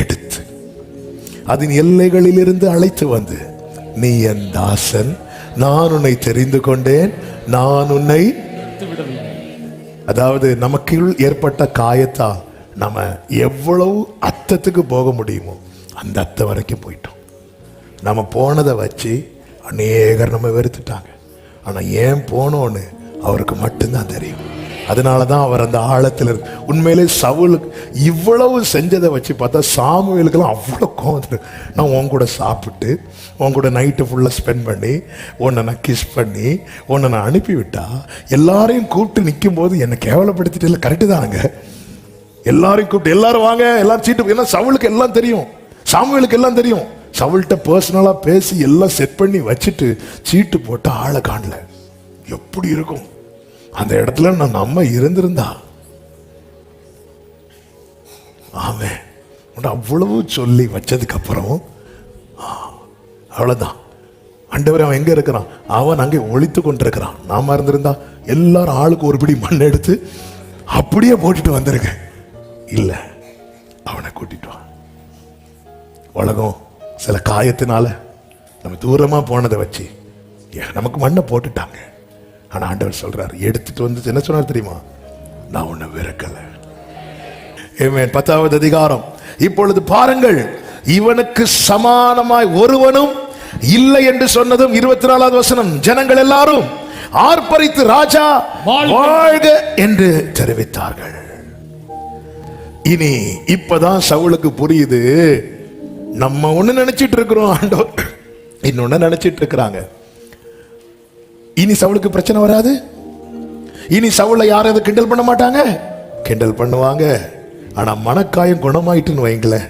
எடுத்து அதன் எல்லைகளில் இருந்து அழைத்து வந்து நீ என் தாசன், நான் உன்னை தெரிந்து கொண்டேன், நான் உன்னை. அதாவது நமக்குள் ஏற்பட்ட காயத்தால் நம்ம எவ்வளவு அர்த்தத்துக்கு போக முடியுமோ அந்த அர்த்தம் வரைக்கும் போயிட்டோம். நம்ம போனதை வச்சு அநேகர் நம்ம வெறுத்துட்டாங்க. ஆனால் ஏன் போனோன்னு அவருக்கு மட்டும்தான் தெரியும். அதனால தான் அவர் அந்த ஆழத்தில் உண்மையிலே சவுலுக்கு இவ்வளவு செஞ்சதை வச்சு பார்த்தா சாமுவேலுக்கெல்லாம் அவ்வளோ கோவம். நான் உன் கூட சாப்பிட்டு உன் கூட நைட்டு ஃபுல்லாக ஸ்பெண்ட் பண்ணி உன்னை நான் கிஸ் பண்ணி உன்னை நான் அனுப்பிவிட்டா எல்லாரையும் கூப்பிட்டு நிற்கும் போது என்னை கேவலப்படுத்திட்டு இல்லை, கரெக்டு தானுங்க. எல்லாரையும் கூப்பிட்டு எல்லாரும் வாங்க எல்லாரும் சீட்டு, ஏன்னா சவுலுக்கு எல்லாம் தெரியும், சாமுவேலுக்கு எல்லாம் தெரியும். சவுல்கிட்ட பர்சனலாக பேசி எல்லாம் செட் பண்ணி வச்சுட்டு சீட்டு போட்டு ஆளை காணல. எப்படி இருக்கும் அந்த இடத்துல நான் நம்ம இருந்திருந்தா? ஆமென். அவ்வளவு சொல்லி வச்சதுக்கு அப்புறம் அவ்வளவுதான். ஆண்டவர் அவன் எங்க இருக்கிறான்? அவன் அங்கே ஒளித்து கொண்டிருக்கிறான். நாம இருந்திருந்தா எல்லாரும் ஆளுக்கு ஒரு பிடி மண் எடுத்து அப்படியே போட்டுட்டு வந்திருக்க. இல்ல, அவனை கூட்டிட்டு வா. உலகம் சில காயத்தினால நம்ம தூரமா போனதை வச்சு நமக்கு மண்ணை போட்டுட்டாங்க. ஆனா ஆண்டவர் சொல்றாரு, எடுத்துட்டு வந்து என்ன சொன்னார் தெரியுமா? நான் உன்னை வெறுக்கல. ஆமென். 10வது அதிகாரம். இப்பொழுது பாருங்கள், இவனுக்கு சமானமாய் ஒருவனும் இல்லை என்று சொன்னதும் 24வது வசனம். ஜனங்கள் எல்லாரும் ஆர்ப்பரித்து ராஜா வாழ்க என்று தெரிவித்தார்கள். இனி இப்பதான் சவுலுக்கு புரியுது, நம்ம ஒண்ணு நினைச்சிட்டு இருக்கிறோம், ஆண்டவர் இன்னொன்னு நினைச்சிட்டு இருக்கிறாங்க. இனி சவுலுக்கு பிரச்சனை வராது. இனி சவுலை யாரும் அதை கிண்டல் பண்ண மாட்டாங்க. கிண்டல் பண்ணுவாங்க. ஆனா மனக்காயம் குணமாயிட்டுன்னு வைங்களேன்.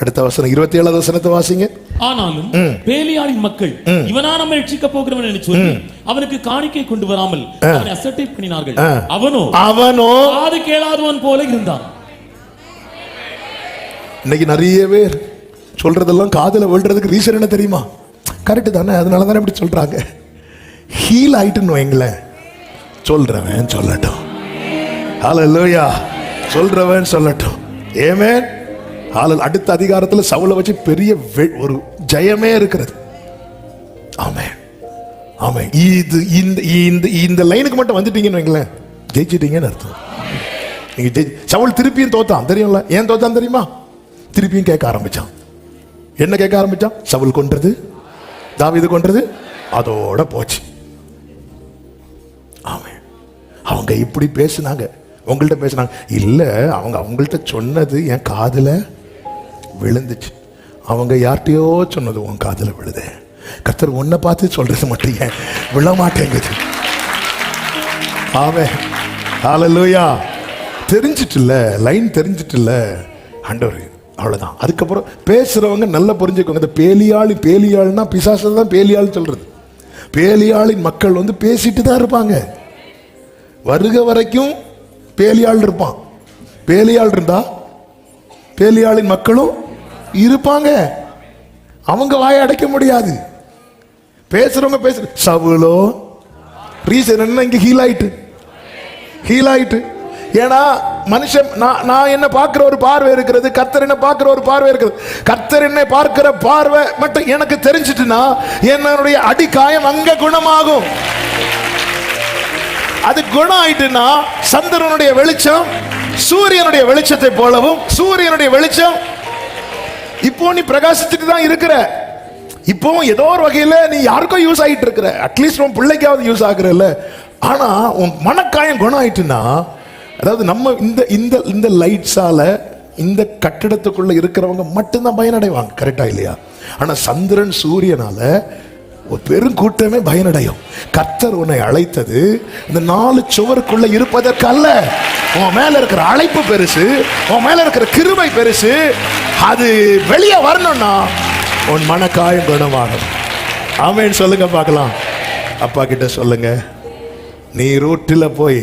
அடுத்த வசனம் 27வது வசனத்தை வாசிங்க. ஆனாலும் பேலியாளின் மக்கள் இவனா நம்ம ரட்சிக்க போகிறவன் என்று சொல்லி அவனுக்கு காணிக்கை கொண்டு வராமல் அவனை அசட்டை பண்ணினார்கள். அவனோ காது கேளாதவன் போல இருந்தான். இன்னைக்கு நிறைய பேர் சொல்றதெல்லாம் காதுல விழுறதுக்கு ரீசன் என்ன தெரியுமா? கரெக்ட் தானே, அதனால தானே இப்படி சொல்றாங்க. ஹீல் ஆயிட்டுன்னு வைங்களேன். சொல்றவன் சொல்லட்டும். ஹல்லேலூயா. சொல்றவன் சொல்லட்டும். ஆமென். அடுத்த அதிகாரத்தில் சவுலை வச்சு பெரிய ஒரு ஜெயமே இருக்கிறது. ஆமென். ஆமென். இது இந்த லைனுக்கு மட்டும் வந்துட்டீங்கன்னு வைங்களேன், ஜெயிச்சிட்டீங்கன்னு அர்த்தம். நீங்க சவுல் திருப்பியும் தோத்தான் தெரியும்ல. ஏன் தோத்தான் தெரியுமா? திருப்பியும் கேட்க ஆரம்பிச்சான். என்ன கேட்க ஆரம்பிச்சான்? சவுல் கொன்றது, தாவீது கொன்றது, அதோட போச்சு. ஆமென். அவங்க இப்படி பேசினாங்க, உங்கள்கிட்ட பேசினாங்க. இல்லை, அவங்கள்ட்ட சொன்னது என் காதில் விழுந்துச்சு. அவங்க யார்கிட்டயோ சொன்னது உன் காதில் விழுது. கர்த்தர் உன்னை பார்த்து சொல்றது மட்டும் ஏன் விழ மாட்டேங்குது? ஆமென். ஹல்லேலூயா. தெரிஞ்சிட்டுல, லைன் தெரிஞ்சிட்டுல ஆண்டவர். அவ்வளோதான். அதுக்கப்புறம் பேசுறவங்க நல்லா புரிஞ்சுக்கோங்க. இந்த பேலியாள்னா பிசாசு தான் பேலியாள் சொல்றது. பேலியாளின் மக்கள் வந்து பேசிட்டு தான் இருப்பாங்க. வருக வரைக்கும் பேலியாள் இருப்பான். பேலியாள் இருந்தா பேலியாளின் மக்களும் இருப்பாங்க. அவங்க வாயை அடைக்க முடியாது. பேசுறவங்க பேசு. சவுலோ ரீசன் என்ன? இங்க ஹீல் ஆயிட்டு. ஏன்னா மனுஷன், நான் என்ன பார்க்கிற ஒரு பார்வை இருக்கிறது, கர்த்தர் என்ன பார்க்கிற ஒரு பார்வை இருக்கிறது. கர்த்தர் என்ன பார்க்கிற பார்வை மட்டும் எனக்கு தெரிஞ்சிட்டுனா என்னுடைய அடிக்காயம் அங்க குணமாகும். அது குணம் ஆயிட்டுனா சந்திரனுடைய வெளிச்சம் சூரியனுடைய வெளிச்சத்தை போலவும், சூரியனுடைய வெளிச்சம் இப்போ நீ பிரகாசிச்சுட்டு தான் இருக்கிற. இப்போ ஏதோ ஒரு வகையில நீ யாருக்கும் யூஸ் ஆகிட்டு இருக்கிற. அட்லீஸ்ட் உன் பிள்ளைக்காவது யூஸ் ஆகுறல்ல. ஆனா உன் மனக்காயம் குணம் ஆயிட்டுனா, அதாவது நம்ம இந்த லைட்ஸால இந்த கட்டிடத்துக்குள்ள இருக்கிறவங்க மட்டும்தான் பயனடைவாங்க. கரெக்டா இல்லையா? ஆனா சந்திரன் சூரியனால ஒரு பெருங்கூட்டமே பயனடையும். கர்த்தர் உன்னை அழைத்தது இந்த 4 சுவருக்குள்ள இருப்பதற்கு அல்ல. உன் மேல இருக்கிற அழைப்பு பெருசு, உன் மேல இருக்கிற கிருபை பெருசு. அது வெளியே வரணும்னா உன் மனக்காயம் குணமாகும். ஆமென் சொல்லுங்க பார்க்கலாம். அப்பா கிட்ட சொல்லுங்க, நீ ரோட்டில் போய்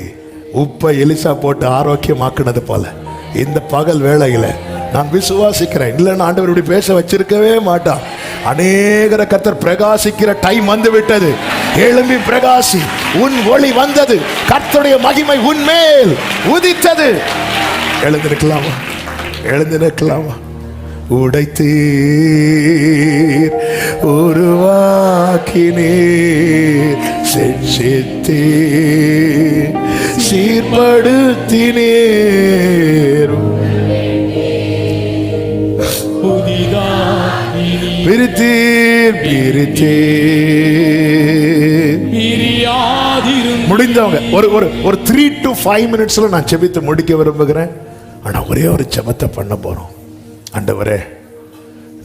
உப்பை எலிசா போட்டு ஆரோக்கியமாக்குனது போல இந்த பகல் வேளையில நான் விசுவாசிக்கிறேன். இல்லைன்னா ஆண்டவர் இப்படி பேச வச்சிருக்கவே மாட்டான். அநேகர கர்த்தர் பிரகாசிக்கிற டைம் வந்து விட்டது. எழும்பி பிரகாசி, உன் ஒளி வந்தது, கர்த்தருடைய மகிமை உன் மேல் உதித்தது. எழுந்து நிற்கலாமா? உடைத்தீர், உருவாக்கினீர், செஞ்சித்தீர், சீர்படுத்தினீர், முடிந்தவங்க ஒரு 3 to 5 minutesல நான் ஜெபித்து முடிக்க விரும்புகிறேன். ஆனா ஒரே ஒரு ஜெபத்தை பண்ண போறோம். ஆண்டவரே,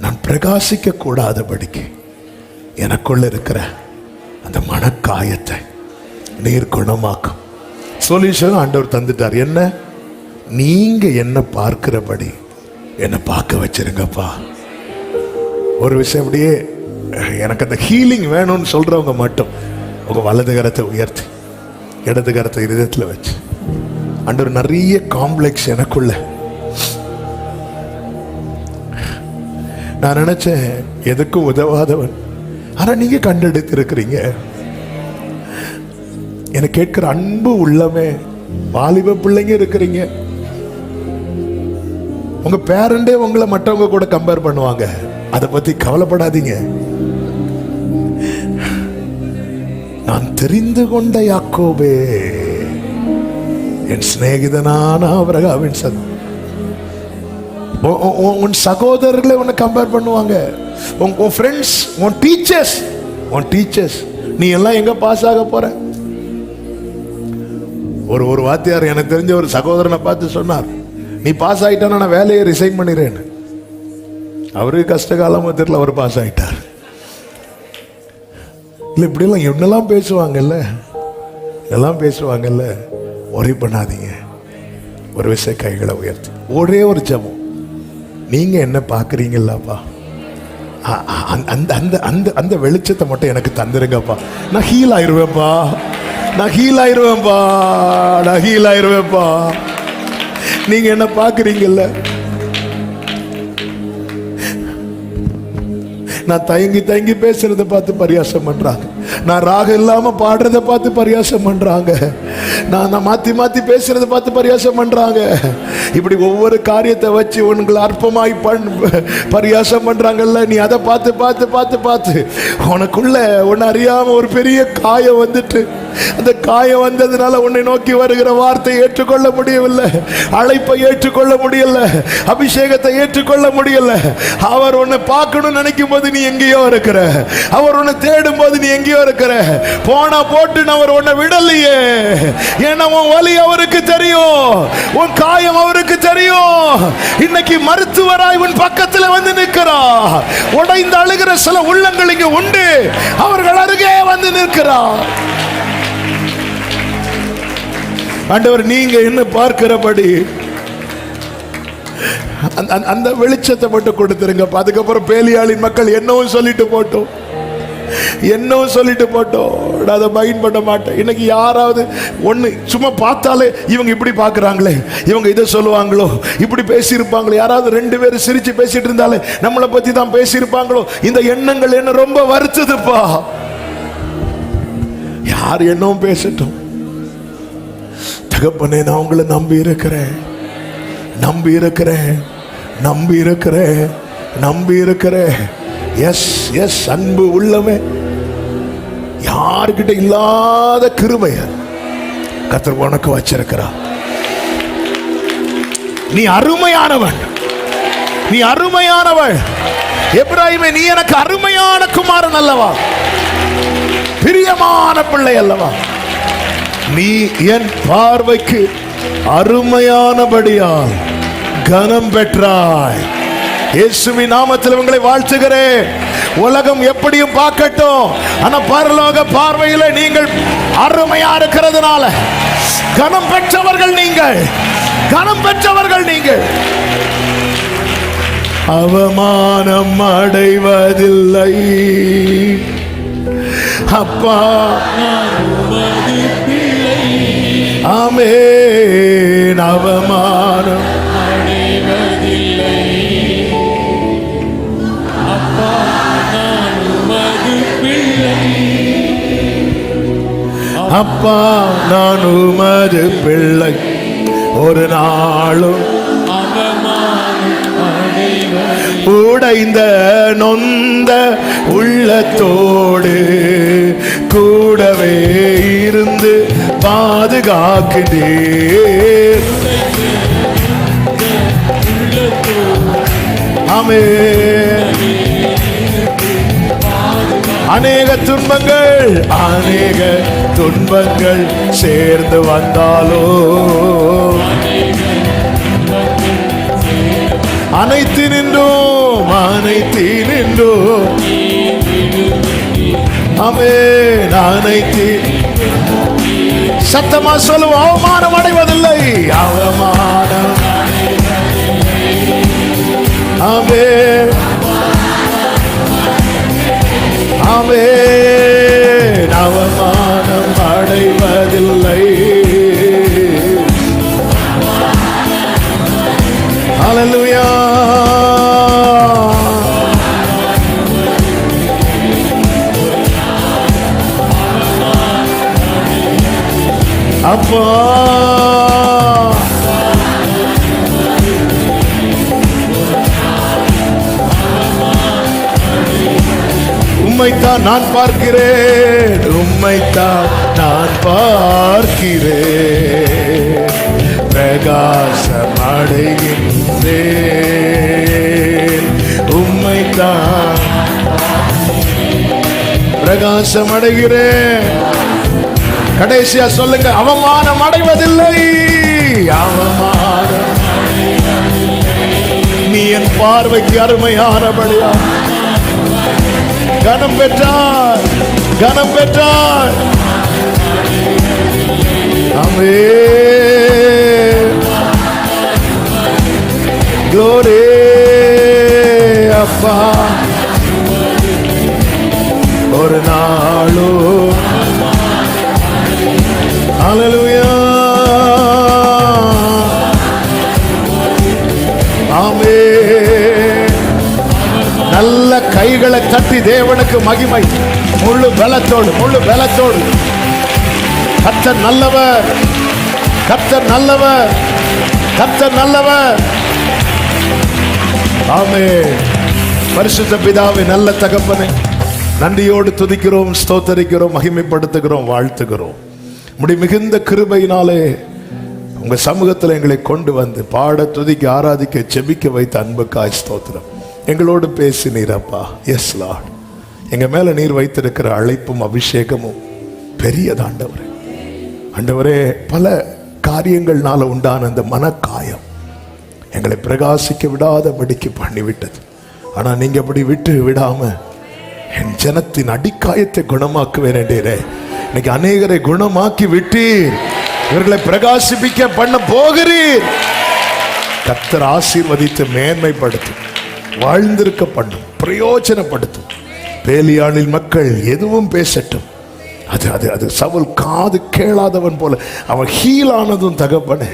நான் பிரகாசிக்க கூடாதபடிக்கு எனக்குள்ள இருக்கிற அந்த மனக்காயத்தை நீர் குணமாக்கும். சொல்யூஷன் ஆண்டவர் தந்துட்டார். என்ன? நீங்க என்ன பார்க்கிறபடி என்ன பார்க்க வச்சிருங்கப்பா. ஒரு விஷயம், அப்படியே எனக்கு அந்த ஹீலிங் வேணும்னு சொல்றவங்க மட்டும் உங்க வலது கரத்தை உயர்த்தி இடது கரத்தை இதயத்தில் வச்சு, ஆண்டவர் நிறைய காம்ப்ளெக்ஸ் எனக்குள்ள, நான் நினைச்சேன் எதுக்கும் உதவாதவன், ஆனா நீங்க கண்டெடுத்து இருக்கிறீங்க. எனக்கு கேட்கிற அன்பு உள்ளமே, வாலிப பிள்ளைங்க இருக்கிறீங்க. உங்க பேரண்டே உங்களை மற்றவங்க கூட கம்பேர் பண்ணுவாங்க. அதை பத்தி கவலைப்படாதீங்க. நான் தெரிந்து கொண்ட யாக்கோபே, என் சிநேகிதனான ஆபிரகாமின் சந்ததி. உன் சகோதரர்களை உன்னை கம்பேர் பண்ணுவாங்க. உன் ஃப்ரெண்ட்ஸ், உன் டீச்சர்ஸ், நீ எல்லாம் எங்க பாஸ் ஆக போற? ஒரு வாத்தியார் எனக்கு தெரிஞ்ச ஒரு சகோதரனை பார்த்து சொன்னார், நீ பாஸ் ஆயிட்டானா நான் வேலையை ரிசைன் பண்ணிடுறேன். அவருக்கு கஷ்ட காலமா தெரியல, அவர் பாஸ் ஆயிட்டார். இல்லை இப்படிலாம் என்னெல்லாம் பேசுவாங்கல்ல, எல்லாம் பேசுவாங்கல்ல. ஒரே பண்ணாதீங்க. ஒரு விஷயம் கைகளை உயர்த்தி ஒரே ஒரு ஜெபம். நீங்க என்ன பார்க்குறீங்கல்லப்பா, அந்த அந்த அந்த அந்த வெளிச்சத்தை மட்டும் எனக்கு தந்துருங்கப்பா. நான் ஹீல் ஆயிடுவேன்ப்பா, நான் ஹீல் ஆயிடுவேன்ப்பா, நான் ஹீல் ஆயிடுவேன்ப்பா. நீங்க என்ன பார்க்குறீங்கல்ல, நான் தயங்கி தயங்கி பேசுறதை பார்த்து பரியாசம் பண்றாங்க. நான் ராகம் இல்லாம பாடுறதை பார்த்து பரியாசம் பண்றாங்க. நான் மாத்தி மாத்தி பேசுறதை பார்த்து பரியாசம் பண்றாங்க. இப்படி ஒவ்வொரு காரியத்தை வச்சு உங்களை அற்பமாய் பரியாசம் பண்றாங்கல்ல. நீ அதை பார்த்து பார்த்து பார்த்து பார்த்து உனக்குள்ள உன்னை அறியாம ஒரு பெரிய காயம் வந்துட்டு, அந்த காயம் வந்ததுனால உன்னை நோக்கி வருகிற வார்த்தையை ஏற்றுக்கொள்ள முடியவில்லை, அழைப்பை ஏற்றுக்கொள்ள முடியல, அபிஷேகத்தை ஏற்றுக்கொள்ள முடியல. அவர் உன்னை பார்க்கணும்னு நினைக்கும் போது நீ எங்கேயோ இருக்கிற, அவர் உன்னை தேடும் போது நீ எங்கேயோ இருக்கிற. போனா போட்டு அவர் உன்னை விடலையே. ஏன்னா உன் வலி அவருக்கு தெரியும், உன் காயம் அவருக்கு தெரியும். இன்னைக்கு மருத்துவராய் உன் பக்கத்தில் வந்து நிற்கிறார். உடைந்து அழுகிற சில உள்ளங்கள் இங்கு உண்டு, அவர்கள் அருகே வந்து நிற்கிறார். ஆண்டவர், நீங்க என்ன பார்க்கிறபடி அந்த வெளிச்சத்தை மட்டும் கொடுத்துருங்க. அதுக்கப்புறம் பேலியாளின் மக்கள் என்னவும் சொல்லிட்டு போட்டோம், என்னவும் சொல்லிட்டு போட்டோம், அதை மைண்ட் பண்ண மாட்டேன். இன்னைக்கு யாராவது ஒண்ணு சும்மா பார்த்தாலே இவங்க இப்படி பார்க்கறாங்களே, இவங்க இதை சொல்லுவாங்களோ, இப்படி பேசியிருப்பாங்களோ, யாராவது ரெண்டு பேரும் சிரிச்சு பேசிட்டு இருந்தாலே நம்மளை பத்தி தான் பேசியிருப்பாங்களோ, இந்த எண்ணங்கள் என்ன ரொம்ப வருத்துதுப்பா. யார் என்னவும் பேசட்டும், தகப்பனே நான் உங்களை நம்பி இருக்கிறேன், நம்பி இருக்கிறேன், நம்பி இருக்கிறேன், நம்பி இருக்கிறேன். எஸ் எஸ் அன்பு உள்ளமே, யார்கிட்ட இல்லாத கிருபைய கர்த்தர் உனக்கு வச்சிருக்கிறார். நீ அருமையானவன், நீ அருமையானவள். எப்ராஹிமே, நீ எனக்கு அருமையான குமாரன் அல்லவா, பிரியமான பிள்ளை அல்லவா. நீ என் பார்வைக்கு அருமையானபடியால் கனம் பெற்றாய். இயேசுவின் நாமத்தில் உங்களை வாழ்த்துகிறேன். உலகம் எப்படியும் பார்க்கட்டும், ஆனா பரலோக பார்வையில நீங்கள் அருமையா இருக்கிறதுனால கனம் பெற்றவர்கள் நீங்கள், கனம் பெற்றவர்கள் நீங்கள். அவமானம் அடைவதில்லை அப்பா, ஆமென். அவமானம் அடைவதில்லை அப்பா, நான் உமது பிள்ளை. அப்பா நான் உமது பிள்ளை, ஒரு நாளும் உடைந்த நொந்த உள்ளத்தோடு கூடவே இருந்து பாதுகாக்கிறேன். ஆமென். அநேக துன்பங்கள், அநேக துன்பங்கள் சேர்ந்து வந்தாலோ அனைத்து நின்றோம், அனைத்து நின்றோம். ஆமென். அனைத்து சத்தமா சொல்லுவோம். அவமானம் அடைவதில்லை, அவமானம். ஆமென், ஆமென். அவமானம் அடைவதில்லை. ஹல்லேலூயா. அப்பா உம்மைத்தான் நான் பார்க்கிறேன், உம்மைத்தான் நான் பார்க்கிறேன். பிரகாசம் அடைகின்றேன், உம்மைத்தான் பிரகாசம் அடைகிறேன். கடைசியா சொல்லுங்க, அவமானம் அடைவதில்லை, அவமானம். நீ என் பார்வைக்கு அருமையானபடியா கனம் பெற்றாய், கனம் பெற்றாய். ஆமென். Glory அப்பா. ஒரு நாளும் ஹல்லேலூயா. ஆமென். நல்ல கைகளை தட்டி தேவனுக்கு மகிமை. முழு பலத்தோடு கர்த்தர் நல்லவர், கர்த்தர் நல்லவர், கர்த்தர் நல்லவர். ஆமென். பரிசுத்த பிதாவே, நல்ல தகப்பனே, நன்றியோடு துதிக்கிறோம், ஸ்தோத்தரிக்கிறோம், மகிமைப்படுத்துகிறோம், வாழ்த்துகிறோம். உம்முடைய மிகுந்த கிருபையினாலே உங்க சமூகத்தில் எங்களை கொண்டு வந்து பாட, துதிக்க, ஆராதிக்க, ஜெபிக்க வைத்த அன்புக்காய் ஸ்தோத்திரம். எங்களோடு பேசினீர் அப்பா. Yes Lord. எங்க மேல நீர் வைத்திருக்கிற அழைப்பும் அபிஷேகமும் பெரியதாண்டவரே. ஆண்டவரே, பல காரியங்கள்னால உண்டான அந்த மனக்காயம் எங்களை பிரகாசிக்க விடாதபடிக்கு பண்ணிவிட்டது. ஆனா நீங்க அப்படி விட்டு விடாம என் ஜனத்தின் அடிக்காயத்தை குணமாக்குவேன் என்றே இன்னைக்கு அநேகரை குணமாக்கி விட்டீர். இவர்களை பிரகாசிப்பிக்க பண்ண போகிறீர். கர்த்தர் ஆசீர்வதித்து மேன்மைப்படுத்தும், வாழ்ந்திருக்க பண்ணும், பிரயோஜனப்படுத்தும். பேலியாளின் மக்கள் எதுவும் பேசட்டும், அது அது அது சவுல் காது கேளாதவன் போல அவன் ஹீலானதும் தகப்பனே.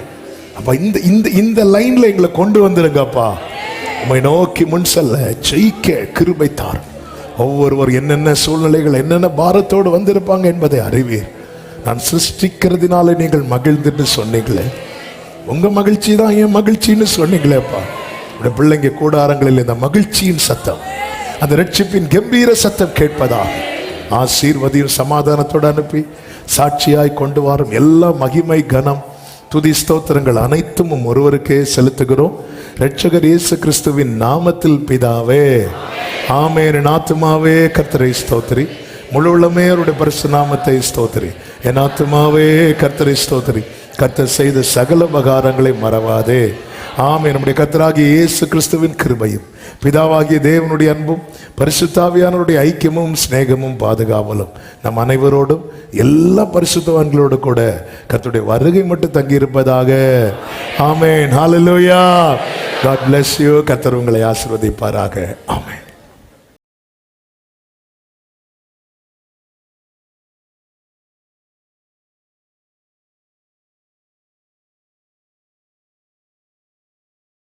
அப்ப இந்த இந்த இந்த லைன்ல எங்களை கொண்டு வந்துருங்கப்பா. உம்மை நோக்கி முன் செல்ல ஜெயிக்க கிருபை தாரும். ஒவ்வொருவர் என்னென்ன சூழ்நிலைகள், என்னென்ன பாரத்தோடு வந்திருப்பாங்க என்பதை அறிவீர். நான் சிருஷ்டிக்கிறதுனால நீங்கள் மகிழ்ந்துட்டு சொன்னீங்களே, உங்க மகிழ்ச்சி தான் என் மகிழ்ச்சின்னு சொன்னீங்களேப்பா. உடைய பிள்ளைங்க கூடாரங்களில் இந்த மகிழ்ச்சியின் சத்தம், அந்த ரட்சிப்பின் கம்பீர சத்தம் கேட்பதாக ஆசீர்வதியும் சமாதானத்தோடு அனுப்பி சாட்சியாய் கொண்டு வரும் எல்லா மகிமை, கனம், துதி, ஸ்தோத்திரங்கள் அனைத்தும் ஒருவருக்கே செலுத்துகிறோம். இரட்சகர் இயேசு கிறிஸ்துவின் நாமத்தில் பிதாவே, ஆமென். என் ஆத்துமாவே கர்த்தரை ஸ்தோத்திரி, முழு உள்ளமே அவருடைய பரிசு நாமத்தை ஸ்தோத்திரி. என் ஆத்துமாவே கர்த்தரை ஸ்தோத்திரி, கர்த்தர் செய்த சகல உபகாரங்களை மறவாதே. ஆமென். நம்முடைய கர்த்தராகிய இயேசு கிறிஸ்துவின் கிருபையும், பிதாவாகிய தேவனுடைய அன்பும், பரிசுத்தாவியானவருடைய ஐக்கியமும், சிநேகமும், பாதுகாவலும் நம் அனைவரோடும் எல்லா பரிசுத்தவான்களோடு கூட கர்த்தருடைய வருகை மட்டும் தங்கி இருப்பதாக. ஆமென். ஹல்லேலூயா. God bless you. கர்த்தர் உங்களை ஆசீர்வதிப்பாராக. ஆமென்.